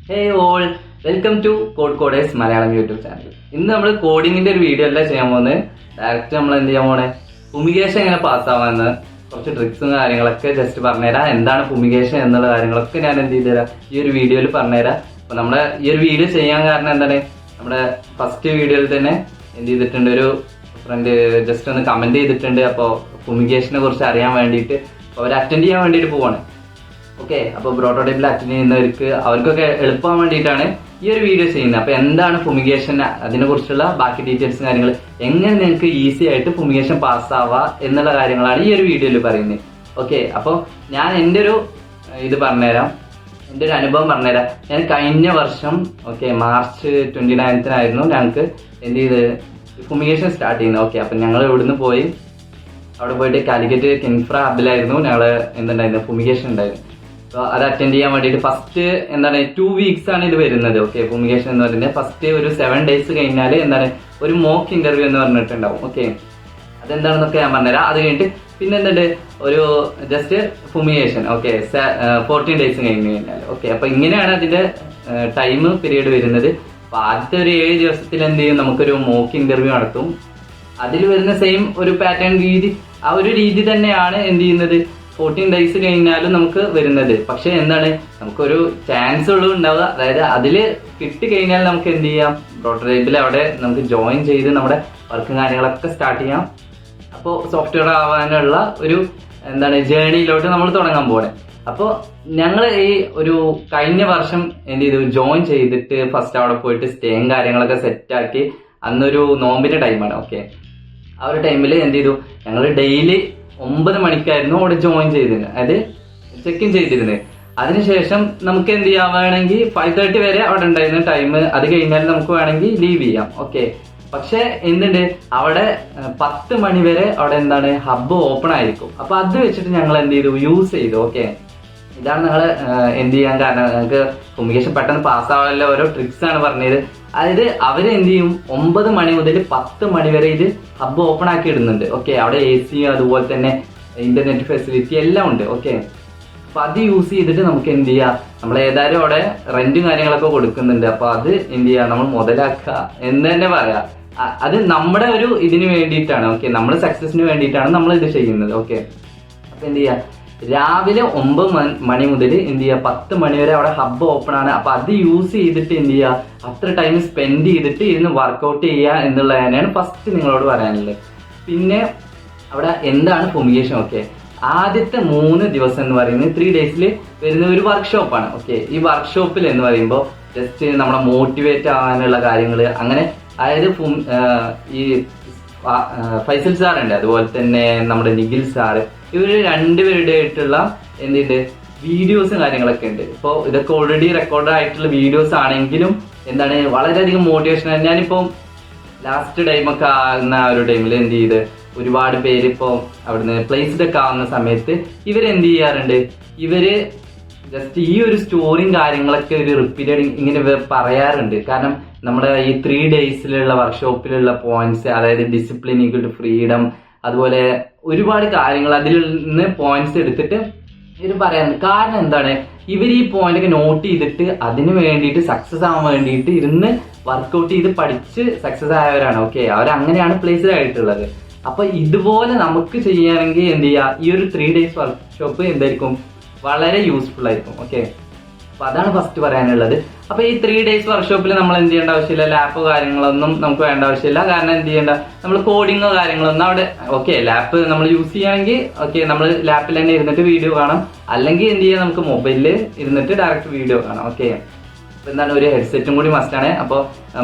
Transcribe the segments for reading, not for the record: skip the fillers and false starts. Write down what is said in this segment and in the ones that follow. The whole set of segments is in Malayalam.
Hey all, welcome to Code Coders Malayalam YouTube channel. ഇന്ന് നമ്മൾ കോഡിങ്ങിന്റെ ഒരു വീഡിയോ അല്ല ചെയ്യാൻ പോകുന്നത്. ഡയറക്റ്റ് നമ്മൾ എന്ത് ചെയ്യാൻ പോണേ, ഫുമിഗേഷൻ എങ്ങനെ പാസ്സാവാന്ന് കുറച്ച് ട്രിക്സും കാര്യങ്ങളൊക്കെ ജസ്റ്റ് പറഞ്ഞുതരാം. എന്താണ് ഫുമിഗേഷൻ എന്നുള്ള കാര്യങ്ങളൊക്കെ ഞാൻ എന്ത് ചെയ്തുതരാം, ഈ ഒരു വീഡിയോയിൽ പറഞ്ഞുതരാം. അപ്പൊ നമ്മുടെ ഈ ഒരു വീഡിയോ ചെയ്യാൻ കാരണം എന്താണ്, നമ്മുടെ ഫസ്റ്റ് വീഡിയോയിൽ തന്നെ എന്ത് ചെയ്തിട്ടുണ്ട്, ഒരു ഫ്രണ്ട് ജസ്റ്റ് ഒന്ന് കമന്റ് ചെയ്തിട്ടുണ്ട്. അപ്പോൾ ഫുമിഗേഷനെ കുറിച്ച് അറിയാൻ വേണ്ടിയിട്ട് അവർ അറ്റൻഡ് ചെയ്യാൻ വേണ്ടിയിട്ട് പോവാണ്. ഓക്കെ, അപ്പോൾ പ്രോട്ടോടൈപ്പിൽ അറ്റൻഡ് ചെയ്യുന്നവർക്ക് അവർക്കൊക്കെ എളുപ്പമാകാൻ വേണ്ടിയിട്ടാണ് ഈ ഒരു വീഡിയോ ചെയ്യുന്നത്. അപ്പോൾ എന്താണ് ഫുമിഗേഷൻ, അതിനെ കുറിച്ചുള്ള ബാക്കി ഡീറ്റെയിൽസും കാര്യങ്ങൾ, എങ്ങനെ നിങ്ങൾക്ക് ഈസി ആയിട്ട് ഫുമിഗേഷൻ പാസ്സാവുക എന്നുള്ള കാര്യങ്ങളാണ് ഈ ഒരു വീഡിയോയിൽ പറയുന്നത്. ഓക്കെ, അപ്പോൾ ഞാൻ എൻ്റെ ഒരു ഇത് പറഞ്ഞുതരാം, എൻ്റെ ഒരു അനുഭവം പറഞ്ഞുതരാം. ഞാൻ കഴിഞ്ഞ വർഷം മാർച്ച് 29-നായിരുന്നു ഞങ്ങൾക്ക് എന്ത് ചെയ്ത് ഫുമിഗേഷൻ സ്റ്റാർട്ട് ചെയ്യുന്നത്. ഓക്കെ, അപ്പം ഞങ്ങൾ ഇവിടുന്ന് പോയി അവിടെ പോയിട്ട് കാലിക്കറ്റ് കിൻഫ്ര ഹബിലായിരുന്നു ഞങ്ങൾ എന്തുണ്ടായിരുന്നു ഫുമിഗേഷൻ ഉണ്ടായിരുന്നു. അപ്പോൾ അത് അറ്റൻഡ് ചെയ്യാൻ വേണ്ടിയിട്ട് ഫസ്റ്റ് 2 വീക്സ് ആണ് ഇത് വരുന്നത്. ഓക്കെ, ഫുമിഗേഷൻ എന്ന് പറയുന്നത് ഫസ്റ്റ് ഒരു 7 days കഴിഞ്ഞാൽ ഒരു മോക്ക് ഇന്റർവ്യൂ എന്ന് പറഞ്ഞിട്ടുണ്ടാവും. ഓക്കെ, അതെന്താണെന്നൊക്കെ ഞാൻ പറഞ്ഞുതരാം. അത് കഴിഞ്ഞിട്ട് പിന്നെ എന്തുണ്ട്, ഒരു ജസ്റ്റ് ഫുമിഗേഷൻ. ഓക്കെ, 14 days കഴിഞ്ഞ് കഴിഞ്ഞാൽ. ഓക്കെ, അപ്പൊ ഇങ്ങനെയാണ് അതിന്റെ ടൈം പീരീഡ് വരുന്നത്. അപ്പൊ ആദ്യത്തെ ഒരു 7 ദിവസത്തിൽ എന്ത് ചെയ്യും, നമുക്കൊരു മോക്ക് ഇന്റർവ്യൂ നടത്തും. അതിൽ വരുന്ന സെയിം ഒരു പാറ്റേൺ രീതി, ആ ഒരു രീതി തന്നെയാണ് എന്ത് ചെയ്യുന്നത് 14 days കഴിഞ്ഞാലും നമുക്ക് വരുന്നത്. പക്ഷെ എന്താണ്, നമുക്കൊരു ചാൻസ് ഉള്ളൂ ഉണ്ടാവുക. അതായത് അതിൽ കിട്ടിക്കഴിഞ്ഞാൽ നമുക്ക് എന്ത് ചെയ്യാം, പ്രോട്ടോടൈപ്പിൽ അവിടെ നമുക്ക് ജോയിൻ ചെയ്ത് നമ്മുടെ വർക്കും കാര്യങ്ങളൊക്കെ സ്റ്റാർട്ട് ചെയ്യാം. അപ്പോൾ സോഫ്റ്റ്വെയർ ആവാനുള്ള ഒരു ജേർണിയിലോട്ട് നമ്മൾ തുടങ്ങാൻ പോകണേ. അപ്പോൾ ഞങ്ങൾ ഈ ഒരു കഴിഞ്ഞ വർഷം എന്ത് ചെയ്തു, ജോയിൻ ചെയ്തിട്ട് ഫസ്റ്റ് അവിടെ പോയിട്ട് സ്റ്റേയും കാര്യങ്ങളൊക്കെ സെറ്റാക്കി. അന്നൊരു നോമ്പിന്റെ ടൈമാണ്. ഓക്കെ, ആ ഒരു ടൈമിൽ എന്ത് ചെയ്തു, ഞങ്ങൾ ഡെയിലി 9 മണിക്കായിരുന്നു അവിടെ ജോയിൻ ചെയ്തിരുന്നത്, അതായത് ചെക്ക് ഇൻ ചെയ്തിരുന്നത്. അതിനുശേഷം നമുക്ക് എന്ത് ചെയ്യാൻ വേണമെങ്കിൽ 5:30 വരെ അവിടെ ഉണ്ടായിരുന്ന ടൈം. അത് കഴിഞ്ഞാൽ നമുക്ക് വേണമെങ്കിൽ ലീവ് ചെയ്യാം. ഓക്കെ, പക്ഷെ എന്തുണ്ട്, അവിടെ 10 മണി വരെ അവിടെ ഹബ്ബ് ഓപ്പൺ ആയിരിക്കും. അപ്പൊ അത് വെച്ചിട്ട് ഞങ്ങൾ എന്ത് ചെയ്തു, യൂസ് ചെയ്തു. ഓക്കെ, ഇതാണ് നിങ്ങൾ എന്ത് ചെയ്യാൻ കാരണം. നിങ്ങൾക്ക് ഫുമിഗേഷൻ പെട്ടെന്ന് പാസ്സാവാനുള്ള ഓരോ ട്രിക്സ് ആണ് പറഞ്ഞത്. അതായത് അവര് എന്ത് ചെയ്യും, 9 മണി മുതൽ 10 മണി വരെ ഇത് ഹബ്ബ് ഓപ്പൺ ആക്കി ഇടുന്നുണ്ട്. ഓക്കെ, അവിടെ AC അതുപോലെ തന്നെ ഇന്റർനെറ്റ് ഫെസിലിറ്റി എല്ലാം ഉണ്ട്. ഓക്കെ, അപ്പൊ അത് യൂസ് ചെയ്തിട്ട് നമുക്ക് എന്ത് ചെയ്യാം, നമ്മൾ ഏതായാലും അവിടെ റെന്റും കാര്യങ്ങളൊക്കെ കൊടുക്കുന്നുണ്ട്. അപ്പൊ അത് എന്ത് ചെയ്യാം, നമ്മൾ മുതലാക്കുക എന്ന് തന്നെ പറയാം. അത് നമ്മുടെ ഒരു ഇതിന് വേണ്ടിയിട്ടാണ്. ഓക്കെ, നമ്മുടെ സക്സസിന് വേണ്ടിയിട്ടാണ് നമ്മൾ ഇത് ചെയ്യുന്നത്. ഓക്കെ, അപ്പൊ എന്ത് ചെയ്യാം, രാവിലെ 9 മണി മുതൽ എന്ത് ചെയ്യുക 10 മണി വരെ അവിടെ ഹബ്ബ് ഓപ്പൺ ആണ്. അപ്പൊ അത് യൂസ് ചെയ്തിട്ട് എന്ത് ചെയ്യുക, അത്ര ടൈം സ്പെൻഡ് ചെയ്തിട്ട് ഇരുന്ന് വർക്ക്ഔട്ട് ചെയ്യുക എന്നുള്ളത് തന്നെയാണ് ഫസ്റ്റ് നിങ്ങളോട് പറയാനുള്ളത്. പിന്നെ അവിടെ എന്താണ് ഫുമിഗേഷൻ. ഓക്കെ, ആദ്യത്തെ 3 ദിവസം എന്ന് പറയുന്നത് 3 days വരുന്ന ഒരു വർക്ക്ഷോപ്പാണ്. ഓക്കെ, ഈ വർക്ക്ഷോപ്പിൽ എന്ന് പറയുമ്പോൾ ജസ്റ്റ് നമ്മളെ മോട്ടിവേറ്റ് ആവാനുള്ള കാര്യങ്ങൾ അങ്ങനെ, അതായത് ഈ ഫൈസൽ സാറുണ്ട്, അതുപോലെ തന്നെ നമ്മുടെ നിഖിൽ സാറ്, ഇവര് 2 പേരുടെ ആയിട്ടുള്ള എന്തുണ്ട് വീഡിയോസും കാര്യങ്ങളൊക്കെ ഉണ്ട്. ഇപ്പോൾ ഇതൊക്കെ ഓൾറെഡി റെക്കോർഡ് ആയിട്ടുള്ള വീഡിയോസ് ആണെങ്കിലും വളരെയധികം മോട്ടിവേഷൻ. ഞാനിപ്പോൾ ലാസ്റ്റ് ടൈമൊക്കെ ആകുന്ന ആ ഒരു ടൈമിൽ എന്ത് ചെയ്ത് ഒരുപാട് പേര് ഇപ്പോൾ അവിടുന്ന് പ്ലേസ്ഡ് ഒക്കെ ആവുന്ന സമയത്ത് ഇവരെന്ത് ചെയ്യാറുണ്ട്, ഇവര് ജസ്റ്റ് ഈ ഒരു സ്റ്റോറിയും കാര്യങ്ങളൊക്കെ ഒരു റിപ്പീറ്റഡ് ഇങ്ങനെ പറയാറുണ്ട്. കാരണം നമ്മുടെ ഈ 3 days വർക്ക്ഷോപ്പിലുള്ള പോയിന്റ്സ്, അതായത് ഡിസിപ്ലിൻ ഈക്വൽ ടു ഫ്രീഡം, അതുപോലെ ഒരുപാട് കാര്യങ്ങൾ അതിൽ നിന്ന് പോയിന്റ്സ് എടുത്തിട്ട് ഇവർ പറയാറുണ്ട്. കാരണം എന്താണ്, ഇവർ ഈ പോയിന്റ് ഒക്കെ നോട്ട് ചെയ്തിട്ട് അതിന് വേണ്ടിയിട്ട് സക്സസ് ആവാൻ വേണ്ടിയിട്ട് ഇരുന്ന് വർക്ക്ഔട്ട് ചെയ്ത് പഠിച്ച് സക്സസ് ആയവരാണ്. ഓക്കെ, അവരങ്ങനെയാണ് പ്ലേസ്ഡ് ആയിട്ടുള്ളത്. അപ്പൊ ഇതുപോലെ നമുക്ക് ചെയ്യുകയാണെങ്കിൽ എന്ത് ചെയ്യുക, ഈ ഒരു 3 days വർക്ക്ഷോപ്പ് എന്തായിരിക്കും, വളരെ യൂസ്ഫുൾ ആയിരിക്കും. ഓക്കെ, അപ്പൊ അതാണ് ഫസ്റ്റ് പറയാനുള്ളത്. അപ്പൊ ഈ 3 days വർക്ക്ഷോപ്പിൽ നമ്മൾ എന്ത് ചെയ്യേണ്ട ആവശ്യമില്ല, ലാപ്പോ കാര്യങ്ങളൊന്നും നമുക്ക് വേണ്ട ആവശ്യമില്ല. കാരണം എന്ത് ചെയ്യേണ്ട, നമ്മൾ കോഡിങ്ങോ കാര്യങ്ങളൊന്നും അവിടെ ലാപ്പ് നമ്മൾ യൂസ് ചെയ്യുകയാണെങ്കിൽ നമ്മൾ ലാപ്പിൽ തന്നെ ഇരുന്നിട്ട് വീഡിയോ കാണാം. അല്ലെങ്കിൽ എന്ത് ചെയ്യാം, നമുക്ക് മൊബൈലിൽ ഇരുന്നിട്ട് ഡയറക്റ്റ് വീഡിയോ കാണാം. ഓക്കെ, അപ്പൊ ഒരു ഹെഡ്സെറ്റും കൂടി മസ്റ്റാണ്. അപ്പോൾ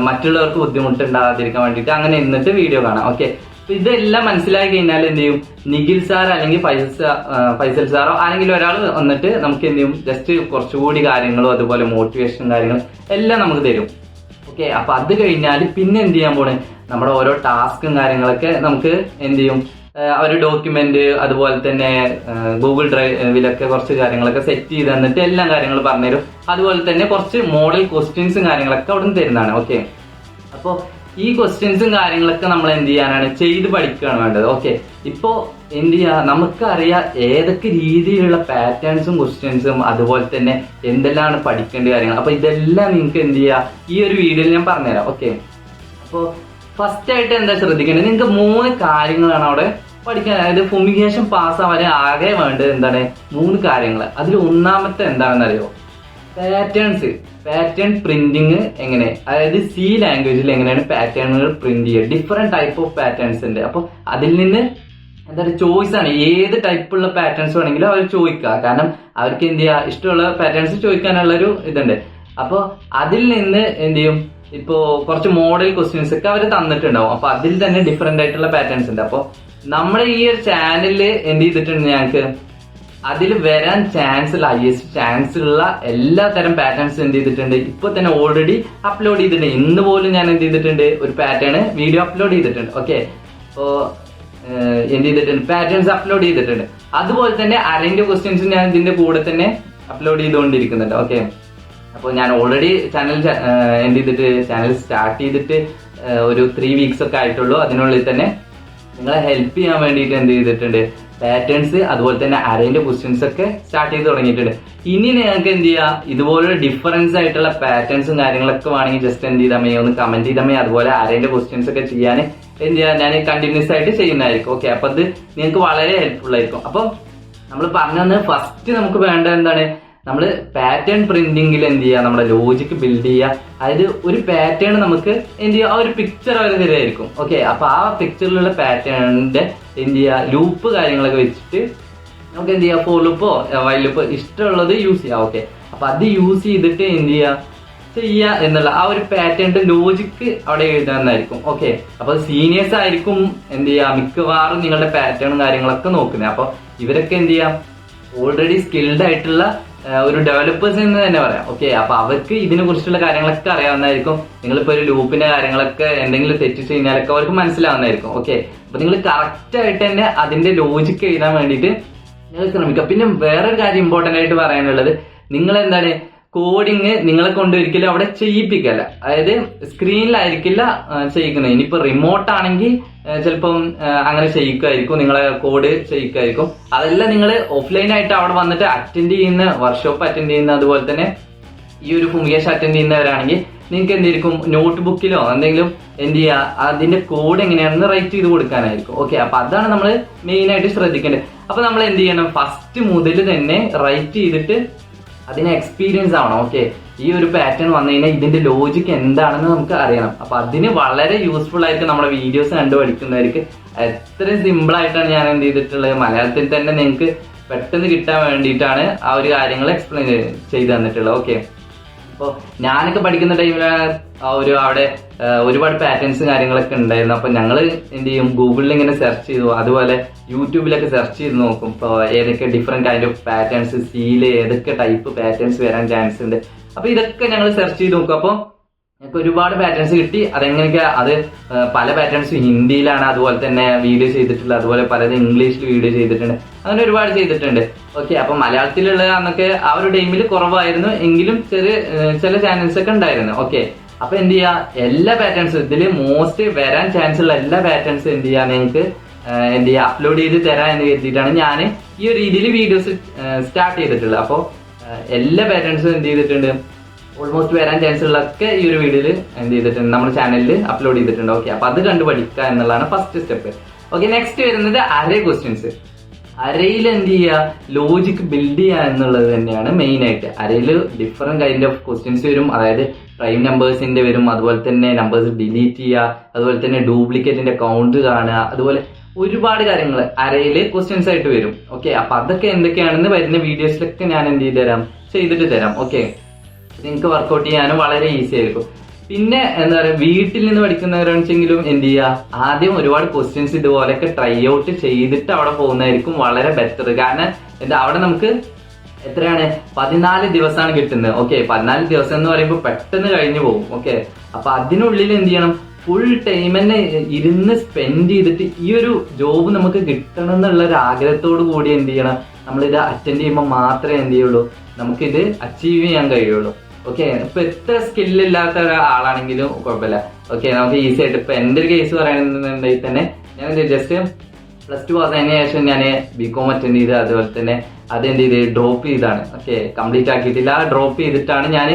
മറ്റുള്ളവർക്ക് ബുദ്ധിമുട്ടുണ്ടാകാതിരിക്കാൻ വേണ്ടിയിട്ട് അങ്ങനെ ഇരുന്നിട്ട് വീഡിയോ കാണാം. ഓക്കെ, അപ്പൊ ഇതെല്ലാം മനസ്സിലാക്കി കഴിഞ്ഞാൽ എന്ത് ചെയ്യും, നിഖിൽ സാർ അല്ലെങ്കിൽ ഫൈസൽ സാറോ ആരെങ്കിലും ഒരാൾ വന്നിട്ട് നമുക്ക് എന്ത് ചെയ്യും, ജസ്റ്റ് കുറച്ചുകൂടി കാര്യങ്ങളും അതുപോലെ മോട്ടിവേഷൻ കാര്യങ്ങൾ എല്ലാം നമുക്ക് തരും. ഓക്കെ, അപ്പൊ അത് കഴിഞ്ഞാൽ പിന്നെ എന്ത് ചെയ്യാൻ പോണേ, നമ്മുടെ ഓരോ ടാസ്കും കാര്യങ്ങളൊക്കെ നമുക്ക് എന്ത് ചെയ്യും, ഒരു ഡോക്യുമെന്റ് അതുപോലെ തന്നെ ഗൂഗിൾ ഡ്രൈവിലൊക്കെ കുറച്ച് കാര്യങ്ങളൊക്കെ സെറ്റ് ചെയ്ത് തന്നിട്ട് എല്ലാ കാര്യങ്ങളും പറഞ്ഞുതരും. അതുപോലെ തന്നെ കുറച്ച് മോഡൽ ക്വസ്റ്റ്യൻസും കാര്യങ്ങളൊക്കെ അവിടെ നിന്ന് തരുന്നതാണ്. ഓക്കെ, അപ്പോൾ ഈ ക്വസ്റ്റ്യൻസും കാര്യങ്ങളൊക്കെ നമ്മൾ എന്ത് ചെയ്യാനാണ്, ചെയ്ത് പഠിക്കുകയാണ് വേണ്ടത്. ഓക്കെ, ഇപ്പോ എന്ത് ചെയ്യാ, നമുക്കറിയാം ഏതൊക്കെ രീതിയിലുള്ള പാറ്റേൺസും ക്വസ്റ്റ്യൻസും അതുപോലെ തന്നെ എന്തെല്ലാം പഠിക്കേണ്ട കാര്യങ്ങൾ. അപ്പൊ ഇതെല്ലാം നിങ്ങൾക്ക് എന്ത് ചെയ്യാ, ഈ ഒരു വീഡിയോയിൽ ഞാൻ പറഞ്ഞുതരാം. ഓക്കെ, അപ്പോ ഫസ്റ്റ് ആയിട്ട് എന്താ ശ്രദ്ധിക്കേണ്ടത്, നിങ്ങൾക്ക് 3 കാര്യങ്ങളാണ് അവിടെ പഠിക്കാൻ. അതായത് ഫുമിഗേഷൻ പാസ്സാവാൻ ആകെ വേണ്ടത് എന്താണ്, 3 കാര്യങ്ങൾ. അതിൽ ഒന്നാമത്തെ എന്താണെന്ന് അറിയോ, പാറ്റേൺ പ്രിന്റിങ് എങ്ങനെ, അതായത് സി ലാംഗ്വേജിൽ എങ്ങനെയാണ് പാറ്റേണുകൾ പ്രിന്റ് ചെയ്യുക. ഡിഫറെന്റ് ടൈപ്പ് ഓഫ് പാറ്റേൺസ് ഉണ്ട്. അപ്പൊ അതിൽ നിന്ന് എന്താണ് ചോയ്സ് ആണ്, ഏത് ടൈപ്പുള്ള പാറ്റേൺസ് വേണമെങ്കിലും അവർ ചോദിക്കുക. കാരണം അവർക്ക് എന്ത് ചെയ്യുക, ഇഷ്ടമുള്ള പാറ്റേൺസ് ചോദിക്കാനുള്ള ഒരു ഇതുണ്ട്. അപ്പൊ അതിൽ നിന്ന് എന്ത് ചെയ്യും, ഇപ്പോ കുറച്ച് മോഡൽ ക്വസ്റ്റ്യൻസ് ഒക്കെ അവർ തന്നിട്ടുണ്ടാവും. അപ്പൊ അതിൽ തന്നെ ഡിഫറെന്റ് ആയിട്ടുള്ള പാറ്റേൺസ് ഉണ്ട്. അപ്പൊ നമ്മുടെ ഈ ഒരു ചാനലിൽ എന്ത് ചെയ്തിട്ടുണ്ട്, ഞങ്ങൾക്ക് അതിൽ വരാൻ ഹൈയസ്റ്റ് ചാൻസ് ഉള്ള എല്ലാ തരം പാറ്റേൺസ് എന്ത് ചെയ്തിട്ടുണ്ട്, ഇപ്പൊ തന്നെ ഓൾറെഡി അപ്ലോഡ് ചെയ്തിട്ടുണ്ട്. ഇന്ന് പോലും ഞാൻ എന്ത് ചെയ്തിട്ടുണ്ട്, ഒരു പാറ്റേൺ വീഡിയോ അപ്ലോഡ് ചെയ്തിട്ടുണ്ട്. ഓക്കെ, അപ്പോ എന്ത് ചെയ്തിട്ടുണ്ട്, പാറ്റേൺസ് അപ്ലോഡ് ചെയ്തിട്ടുണ്ട്. അതുപോലെ തന്നെ അരൈൻ്റെ ക്വസ്റ്റ്യൻസ് ഞാൻ ഇതിന്റെ കൂടെ തന്നെ അപ്ലോഡ് ചെയ്തുകൊണ്ടിരിക്കുന്നുണ്ട്. ഓക്കെ, അപ്പോൾ ഞാൻ ഓൾറെഡി ചാനൽ സ്റ്റാർട്ട് ചെയ്തിട്ട് ഒരു 3 വീക്സ് ഒക്കെ ആയിട്ടുള്ളൂ. അതിനുള്ളിൽ തന്നെ നിങ്ങളെ ഹെൽപ്പ് ചെയ്യാൻ വേണ്ടിയിട്ട് എന്ത് ചെയ്തിട്ടുണ്ട്, പാറ്റേൺസ് അതുപോലെ തന്നെ അരൈൻ്റെ ക്വസ്റ്റ്യൻസ് ഒക്കെ സ്റ്റാർട്ട് ചെയ്ത് തുടങ്ങിയിട്ടുണ്ട്. ഇനി നിങ്ങൾക്ക് എന്ത് ചെയ്യാം, ഇതുപോലുള്ള ഡിഫറൻസ് ആയിട്ടുള്ള പാറ്റേൺസും കാര്യങ്ങളൊക്കെ വേണമെങ്കിൽ ജസ്റ്റ് എന്ത് ചെയ്താൽ മതി, ഒന്ന് കമന്റ് ചെയ്താൽ മതി. അതുപോലെ അരൈൻ്റെ ക്വസ്റ്റ്യൻസ് ഒക്കെ ചെയ്യാൻ എന്ത് ചെയ്യാം, ഞാൻ കണ്ടിന്യൂസ് ആയിട്ട് ചെയ്യുന്നതായിരിക്കും. ഓക്കെ, അപ്പൊ അത് നിങ്ങൾക്ക് വളരെ ഹെൽപ്ഫുൾ ആയിരിക്കും. അപ്പം നമ്മൾ പറഞ്ഞു ഫസ്റ്റ് നമുക്ക് വേണ്ടത് എന്താണ്, നമ്മൾ പാറ്റേൺ പ്രിന്റിംഗിൽ എന്ത് ചെയ്യുക, നമ്മുടെ ലോജിക്ക് ബിൽഡ് ചെയ്യുക. അതായത് ഒരു പാറ്റേൺ നമുക്ക് എന്ത് ചെയ്യുക, ആ ഒരു പിക്ചർ അവർ തരുമായിരിക്കും. ഓക്കെ, അപ്പൊ ആ പിക്ചറിലുള്ള പാറ്റേണിന്റെ എന്ത് ചെയ്യുക, ലൂപ്പ് കാര്യങ്ങളൊക്കെ വെച്ചിട്ട് നമുക്ക് എന്ത് ചെയ്യുക, ഫോർ ലൂപ്പോ വൈൽ ലൂപ്പോ ഇഷ്ടമുള്ളത് യൂസ് ചെയ്യാം. ഓക്കെ, അപ്പൊ അത് യൂസ് ചെയ്തിട്ട് എന്ത് ചെയ്യുക എന്നുള്ള ആ ഒരു പാറ്റേണിന്റെ ലോജിക്ക് അവിടെ എഴുതാനായിരിക്കും. ഓക്കെ, അപ്പൊ സീനിയേഴ്സ് ആയിരിക്കും എന്ത് ചെയ്യുക, മിക്കവാറും നിങ്ങളുടെ പാറ്റേണും കാര്യങ്ങളൊക്കെ നോക്കുന്നത്. അപ്പൊ ഇവരൊക്കെ എന്ത് ചെയ്യാം, ഓൾറെഡി സ്കിൽഡ് ആയിട്ടുള്ള ഒരു ഡെവലപ്പേഴ്സ് എന്ന് തന്നെ പറയാം. ഓക്കെ, അപ്പൊ അവർക്ക് ഇതിനെ കുറിച്ചുള്ള കാര്യങ്ങളൊക്കെ അറിയാവുന്നതായിരിക്കും. നിങ്ങളിപ്പോ ഒരു ലൂപ്പിന്റെ കാര്യങ്ങളൊക്കെ എന്തെങ്കിലും തെറ്റ് കഴിഞ്ഞാലൊക്കെ അവർക്ക് മനസ്സിലാവുന്നതായിരിക്കും. ഓക്കെ, അപ്പൊ നിങ്ങൾ കറക്റ്റ് ആയിട്ട് തന്നെ അതിന്റെ ലോജിക്ക് എഴുതാൻ വേണ്ടിയിട്ട് നിങ്ങൾ ശ്രമിക്കുക. പിന്നെ വേറൊരു കാര്യം ഇമ്പോർട്ടന്റ് ആയിട്ട് പറയാനുള്ളത്, നിങ്ങൾ എന്താണ്, കോഡിങ് നിങ്ങളെ കൊണ്ട് ഒരിക്കലും അവിടെ ചെയ്യിപ്പിക്കല്ല. അതായത് സ്ക്രീനിലായിരിക്കില്ല ചെയ്യിക്കുന്നത്. ഇനിയിപ്പോ റിമോട്ട് ആണെങ്കിൽ ചിലപ്പം അങ്ങനെ ചെയ്യിക്കുമായിരിക്കും, നിങ്ങളെ കോഡ് ചെയ്യിക്കുമായിരിക്കും. അതെല്ലാം നിങ്ങൾ ഓഫ്ലൈൻ ആയിട്ട് അവിടെ വന്നിട്ട് അറ്റൻഡ് ചെയ്യുന്ന, വർക്ക്ഷോപ്പ് അറ്റൻഡ് ചെയ്യുന്ന, അതുപോലെ തന്നെ ഈ ഒരു ഫുമിഗേഷൻ അറ്റൻഡ് ചെയ്യുന്നവരാണെങ്കിൽ നിങ്ങൾക്ക് എന്തായിരിക്കും, നോട്ട് ബുക്കിലോ എന്തെങ്കിലും എന്ത് ചെയ്യുക, അതിന്റെ കോഡ് എങ്ങനെയാണെന്ന് റൈറ്റ് ചെയ്ത് കൊടുക്കാനായിരിക്കും. ഓക്കെ, അപ്പൊ അതാണ് നമ്മൾ മെയിൻ ആയിട്ട് ശ്രദ്ധിക്കേണ്ടത്. അപ്പൊ നമ്മൾ എന്ത് ചെയ്യണം, ഫസ്റ്റ് മുതൽ തന്നെ റൈറ്റ് ചെയ്തിട്ട് അതിന് എക്സ്പീരിയൻസ് ആവണം. ഓക്കെ, ഈ ഒരു പാറ്റേൺ വന്നു കഴിഞ്ഞാൽ ഇതിന്റെ ലോജിക്ക് എന്താണെന്ന് നമുക്ക് അറിയണം. അപ്പൊ അതിന് വളരെ യൂസ്ഫുൾ ആയിട്ട് നമ്മുടെ വീഡിയോസ് കണ്ടു പഠിക്കുന്നവർക്ക് എത്രയും സിമ്പിൾ ആയിട്ടാണ് ഞാൻ എന്ത് ചെയ്തിട്ടുള്ളത്, മലയാളത്തിൽ തന്നെ നിങ്ങൾക്ക് പെട്ടെന്ന് കിട്ടാൻ വേണ്ടിയിട്ടാണ് ആ ഒരു കാര്യങ്ങൾ എക്സ്പ്ലെയിൻ ചെയ്ത് തന്നിട്ടുള്ളത്. ഓക്കെ, അപ്പോൾ ഞാനൊക്കെ പഠിക്കുന്ന ടൈമിലാണ് അവിടെ ഒരുപാട് പാറ്റേൺസ് കാര്യങ്ങളൊക്കെ ഉണ്ടായിരുന്നു. അപ്പൊ ഞങ്ങൾ എന്ത് ചെയ്യും, ഗൂഗിളിൽ ഇങ്ങനെ സെർച്ച് ചെയ്തു, അതുപോലെ യൂട്യൂബിലൊക്കെ സെർച്ച് ചെയ്ത് നോക്കും. ഇപ്പോൾ ഏതൊക്കെ different kind of patterns, seal ഏതൊക്കെ ടൈപ്പ് പാറ്റേൺസ് വരാൻ ചാൻസ് ഉണ്ട്. അപ്പൊ ഇതൊക്കെ ഞങ്ങൾ സെർച്ച് ചെയ്ത് നോക്കും. അപ്പോൾ ഞങ്ങൾക്ക് ഒരുപാട് പാറ്റേൺസ് കിട്ടി. അതെങ്ങനെയൊക്കെ, അത് പല പാറ്റേൺസ് ഹിന്ദിയിലാണ് അതുപോലെ തന്നെ വീഡിയോ ചെയ്തിട്ടുള്ളത്, അതുപോലെ പലത് ഇംഗ്ലീഷിൽ വീഡിയോ ചെയ്തിട്ടുണ്ട്, അങ്ങനെ ഒരുപാട് ചെയ്തിട്ടുണ്ട്. ഓക്കെ, അപ്പൊ മലയാളത്തിലുള്ള അന്നൊക്കെ ആ ഒരു ടൈമിൽ കുറവായിരുന്നു, എങ്കിലും ചില ചാനൽസ് ഒക്കെ ഉണ്ടായിരുന്നു. ഓക്കെ, അപ്പൊ എന്ത് ചെയ്യാ, എല്ലാ പാറ്റേൺസും ഇതിൽ മോസ്റ്റ് വരാൻ ചാൻസ് ഉള്ള എല്ലാ പാറ്റേൺസും എന്ത് ചെയ്യാ, നിങ്ങൾക്ക് എന്ത് ചെയ്യാ, അപ്ലോഡ് ചെയ്ത് തരാം എന്ന് കരുതിയിട്ടാണ് ഞാൻ ഈ ഒരു രീതിയിൽ വീഡിയോസ് സ്റ്റാർട്ട് ചെയ്തിട്ടുള്ളത്. അപ്പോൾ എല്ലാ പാറ്റേൺസും എന്ത് ചെയ്തിട്ടുണ്ട്, ഓൾമോസ്റ്റ് വരാൻ ചാൻസ് ഉള്ളതൊക്കെ ഈ ഒരു വീഡിയോയിൽ എന്ത് ചെയ്തിട്ടുണ്ട്, നമ്മുടെ ചാനലിൽ അപ്ലോഡ് ചെയ്തിട്ടുണ്ട്. ഓക്കെ, അപ്പൊ അത് കണ്ടു പഠിക്കുക എന്നുള്ളതാണ് ഫസ്റ്റ് സ്റ്റെപ്പ്. ഓക്കെ, നെക്സ്റ്റ് വരുന്നത് അരേ ക്വസ്റ്റ്യൻസ്. അരയിൽ എന്ത് ചെയ്യുക, ലോജിക് ബിൽഡ് ചെയ്യുക എന്നുള്ളത് തന്നെയാണ് മെയിൻ ആയിട്ട്. അരയിൽ ഡിഫറെന്റ് കൈൻഡ് ഓഫ് ക്വസ്റ്റ്യൻസ് വരും. അതായത് പ്രൈം നമ്പേഴ്സിന്റെ വരും, അതുപോലെ തന്നെ നമ്പേഴ്സ് ഡിലീറ്റ് ചെയ്യുക, അതുപോലെ തന്നെ ഡ്യൂപ്ലിക്കേറ്റിന്റെ കൗണ്ട് കാണുക, അതുപോലെ ഒരുപാട് കാര്യങ്ങൾ അരയിൽ ക്വസ്റ്റ്യൻസ് ആയിട്ട് വരും. ഓക്കെ, അപ്പൊ അതൊക്കെ എന്തൊക്കെയാണെന്ന് വരുന്ന വീഡിയോസിലൊക്കെ ഞാൻ എന്ത് ചെയ്ത് തരാം, ചെയ്തിട്ട് തരാം. ഓക്കെ, നിങ്ങൾക്ക് വർക്ക്ഔട്ട് ചെയ്യാനും വളരെ ഈസി ആയിരിക്കും. പിന്നെ എന്താ പറയുക, വീട്ടിൽ നിന്ന് പഠിക്കുന്നവരാണെങ്കിലും എന്ത് ചെയ്യുക, ആദ്യം ഒരുപാട് ക്വസ്റ്റ്യൻസ് ഇതുപോലെയൊക്കെ ട്രൈ ഔട്ട് ചെയ്തിട്ട് അവിടെ പോകുന്നതായിരിക്കും വളരെ ബെറ്റർ. കാരണം എന്താ, അവിടെ നമുക്ക് എത്രയാണ്, 14 ദിവസമാണ് കിട്ടുന്നത്. ഓക്കെ, 14 ദിവസം എന്ന് പറയുമ്പോൾ പെട്ടെന്ന് കഴിഞ്ഞു പോകും. ഓക്കെ, അപ്പൊ അതിനുള്ളിൽ എന്ത് ചെയ്യണം, ഫുൾ ടൈം തന്നെ ഇരുന്ന് സ്പെൻഡ് ചെയ്തിട്ട് ഈ ഒരു ജോബ് നമുക്ക് കിട്ടണം എന്നുള്ള ഒരു ആഗ്രഹത്തോടു കൂടി എന്ത് ചെയ്യണം, നമ്മളിത് അറ്റൻഡ് ചെയ്യുമ്പോൾ മാത്രമേ എന്ത് ചെയ്യുള്ളൂ, നമുക്കിത് അച്ചീവ് ചെയ്യാൻ കഴിയുള്ളൂ. ഓക്കെ. ഇപ്പൊ എത്ര സ്കില്ലില്ലാത്ത ഒരാളാണെങ്കിലും കുഴപ്പമില്ല. ഓക്കെ, നമുക്ക് ഈസി ആയിട്ട് ഇപ്പൊ എന്റെ ഒരു കേസ് പറയുന്നുണ്ടെങ്കിൽ തന്നെ ഞാൻ ജസ്റ്റ് +2 പാസ്സായതിനു ശേഷം ഞാൻ ബികോം അറ്റൻഡ് ചെയ്ത് അതുപോലെ തന്നെ അതെന്ത് ചെയ്ത് ഡ്രോപ്പ് ചെയ്താണ്. ഓക്കെ, കംപ്ലീറ്റ് ആക്കിയിട്ടില്ല, ഡ്രോപ്പ് ചെയ്തിട്ടാണ് ഞാൻ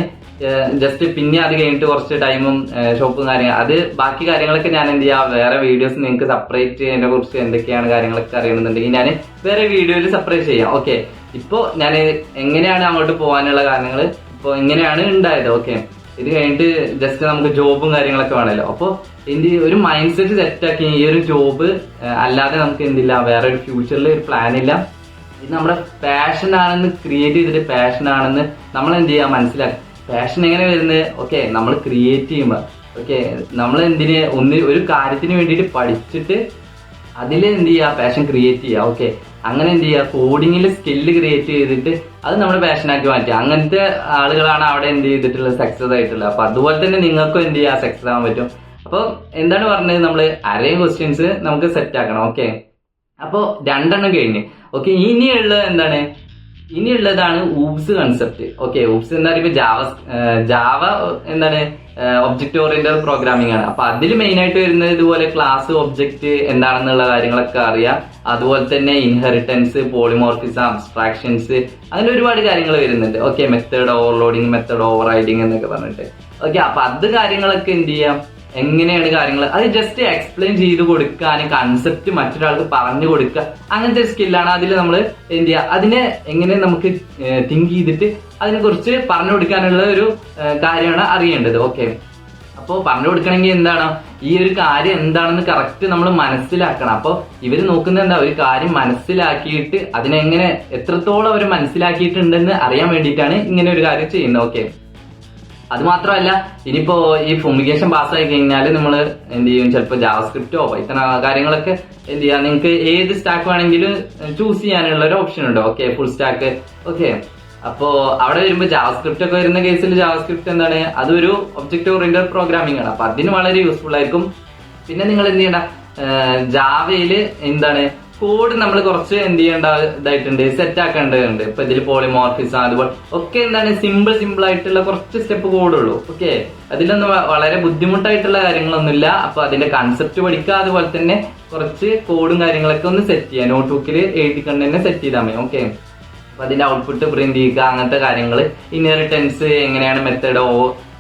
ജസ്റ്റ് പിന്നെ അത് കഴിഞ്ഞിട്ട് കുറച്ച് ടൈമും ഷോപ്പും കാര്യങ്ങൾ അത് ബാക്കി കാര്യങ്ങളൊക്കെ ഞാൻ എന്ത് ചെയ്യാം വേറെ വീഡിയോസ് നിങ്ങൾക്ക് സെപ്പറേറ്റ് അതിനെ കുറിച്ച് എന്തൊക്കെയാണ് കാര്യങ്ങളൊക്കെ അറിയണമെന്നുണ്ടെങ്കിൽ ഞാൻ വേറെ വീഡിയോയിൽ സെപ്പറേറ്റ് ചെയ്യാം. ഓക്കെ, ഇപ്പോ ഞാൻ എങ്ങനെയാണ് അങ്ങോട്ട് പോകാനുള്ള കാരണങ്ങൾ ഇപ്പൊ എങ്ങനെയാണ് ഉണ്ടായത്. ഓക്കെ, ഇത് കഴിഞ്ഞിട്ട് ജസ്റ്റ് നമുക്ക് ജോബും കാര്യങ്ങളൊക്കെ വേണമല്ലോ. അപ്പോൾ ഒരു മൈൻഡ് സെറ്റ് സെറ്റാക്കി ഈ ഒരു ജോബ് അല്ലാതെ നമുക്ക് എന്തില്ല വേറെ ഒരു ഫ്യൂച്ചറിൽ ഒരു പ്ലാൻ ഇല്ല. ഇത് നമ്മുടെ പാഷൻ ആണെന്ന് ക്രിയേറ്റ് ചെയ്തിട്ട് പാഷൻ ആണെന്ന് നമ്മൾ എന്ത് ചെയ്യാം മനസ്സിലാക്കുക. പാഷൻ എങ്ങനെ വരുന്നത്? ഓക്കെ, നമ്മൾ ക്രിയേറ്റ് ചെയ്യുമ്പോൾ ഓക്കെ നമ്മൾ ഒരു കാര്യത്തിന് വേണ്ടിയിട്ട് പഠിച്ചിട്ട് അതിൽ എന്ത് ചെയ്യുക പാഷൻ ക്രിയേറ്റ് ചെയ്യുക. ഓക്കെ, അങ്ങനെ എന്ത് ചെയ്യുക കോഡിങ്ങിൽ സ്കില്ല് ക്രിയേറ്റ് ചെയ്തിട്ട് അത് നമ്മുടെ പാഷനാക്കി മാറ്റുക. അങ്ങനത്തെ ആളുകളാണ് അവിടെ എന്ത് ചെയ്തിട്ടുള്ളത് സക്സസ് ആയിട്ടുള്ളത്. അപ്പൊ അതുപോലെ തന്നെ നിങ്ങൾക്കും എന്ത് ചെയ്യുക സക്സസ് ആവാൻ പറ്റും. അപ്പൊ എന്താണ് പറഞ്ഞത്, നമ്മള് അരയും ക്വസ്റ്റ്യൻസ് നമുക്ക് സെറ്റ് ആക്കണം. ഓക്കെ, അപ്പൊ 2 എണ്ണം കഴിഞ്ഞ്. ഓക്കെ, ഇനിയുള്ളതാണ് ഊബ്സ് കൺസെപ്റ്റ്. ഓക്കെ, ഊബ്സ് എന്താ പറയുക ജാവ എന്താണ് ഒബ്ജക്റ്റ് ഓറിയന്റഡ് പ്രോഗ്രാമിംഗ് ആണ്. അപ്പൊ അതിൽ മെയിൻ ആയിട്ട് വരുന്നത് ഇതുപോലെ ക്ലാസ് ഒബ്ജക്റ്റ് എന്താണെന്നുള്ള കാര്യങ്ങളൊക്കെ അറിയാം. അതുപോലെ തന്നെ ഇൻഹെറിറ്റൻസ്, പോളിമോർഫിസം, അബ്സ്ട്രാക്ഷൻസ്, അങ്ങനെ ഒരുപാട് കാര്യങ്ങൾ വരുന്നുണ്ട്. Okay, method overloading, method over riding എന്നൊക്കെ പറഞ്ഞിട്ട്. ഓക്കെ, അപ്പൊ അത് കാര്യങ്ങളൊക്കെ എന്ത് ചെയ്യാം എങ്ങനെയാണ് കാര്യങ്ങൾ അത് ജസ്റ്റ് എക്സ്പ്ലെയിൻ ചെയ്ത് കൊടുക്കാൻ കൺസെപ്റ്റ് മറ്റൊരാൾക്ക് പറഞ്ഞു കൊടുക്കുക അങ്ങനത്തെ ഒരു സ്കില്ലാണ്. അതിൽ നമ്മൾ എന്ത് ചെയ്യുക അതിനെ എങ്ങനെ നമുക്ക് തിങ്ക് ചെയ്തിട്ട് അതിനെ കുറിച്ച് പറഞ്ഞു കൊടുക്കാനുള്ള ഒരു കാര്യമാണ് അറിയേണ്ടത്. ഓക്കെ, അപ്പോൾ പറഞ്ഞു കൊടുക്കണമെങ്കിൽ എന്താണ് ഈ ഒരു കാര്യം എന്താണെന്ന് കറക്റ്റ് നമ്മൾ മനസ്സിലാക്കണം. അപ്പോൾ ഇവർ നോക്കുന്നത് എന്താ ഒരു കാര്യം മനസ്സിലാക്കിയിട്ട് അതിനെങ്ങനെ എത്രത്തോളം അവർ മനസ്സിലാക്കിയിട്ടുണ്ടെന്ന് അറിയാൻ വേണ്ടിയിട്ടാണ് ഇങ്ങനെ ഒരു കാര്യം ചെയ്യുന്നത്. ഓക്കെ, അത് മാത്രമല്ല ഇനിയിപ്പോ ഈ ഫുമിഗേഷൻ പാസ്സായി കഴിഞ്ഞാൽ നമ്മൾ എന്ത് ചെയ്യും ചിലപ്പോൾ ജാവാസ്ക്രിപ്റ്റോ പൈത്തൺ കാര്യങ്ങളൊക്കെ എന്ത് ചെയ്യാം നിങ്ങൾക്ക് ഏത് സ്റ്റാക്ക് വേണമെങ്കിലും ചൂസ് ചെയ്യാനുള്ള ഒരു ഓപ്ഷൻ ഉണ്ട്. Okay, full stack. ഓക്കെ, അപ്പോ അവിടെ വരുമ്പോൾ ജാവാസ്ക്രിപ്റ്റ് ഒക്കെ വരുന്ന കേസിൽ ജാവാസ്ക്രിപ്റ്റ് എന്താണ് അതൊരു ഒബ്ജക്റ്റ് ഓറിയന്റഡ് പ്രോഗ്രാമിംഗ് ആണ്. അപ്പൊ അതിന് വളരെ യൂസ്ഫുൾ ആയിരിക്കും. പിന്നെ നിങ്ങൾ എന്ത് ചെയ്യണ്ട ജാവയില് എന്താണ് കോഡ് നമ്മൾ കുറച്ച് എന്ത് ചെയ്യേണ്ട ഇതായിട്ടുണ്ട് സെറ്റ് ആക്കേണ്ടതുണ്ട്. ഇപ്പൊ ഇതിൽ പോളിമോർഫിസം അതുപോലെ ഒക്കെ എന്താണ് സിമ്പിൾ ആയിട്ടുള്ള കുറച്ച് സ്റ്റെപ്പ് കോഡുള്ളൂ. ഓക്കെ, അതിലൊന്നും വളരെ ബുദ്ധിമുട്ടായിട്ടുള്ള കാര്യങ്ങളൊന്നുമില്ല. അപ്പൊ അതിന്റെ കൺസെപ്റ്റ് പഠിക്കുക, അതുപോലെ തന്നെ കുറച്ച് കോഡും കാര്യങ്ങളൊക്കെ ഒന്ന് സെറ്റ് ചെയ്യുക. നോട്ട്ബുക്കിൽ എഴുതിക്കൊണ്ട് തന്നെ സെറ്റ് ചെയ്താൽ മതി. ഓക്കെ, അപ്പൊ അതിന്റെ ഔട്ട്പുട്ട് പ്രിന്റ് ചെയ്യുക അങ്ങനത്തെ കാര്യങ്ങൾ. ഇൻഹെറിറ്റൻസ് എങ്ങനെയാണ് മെത്തേഡ്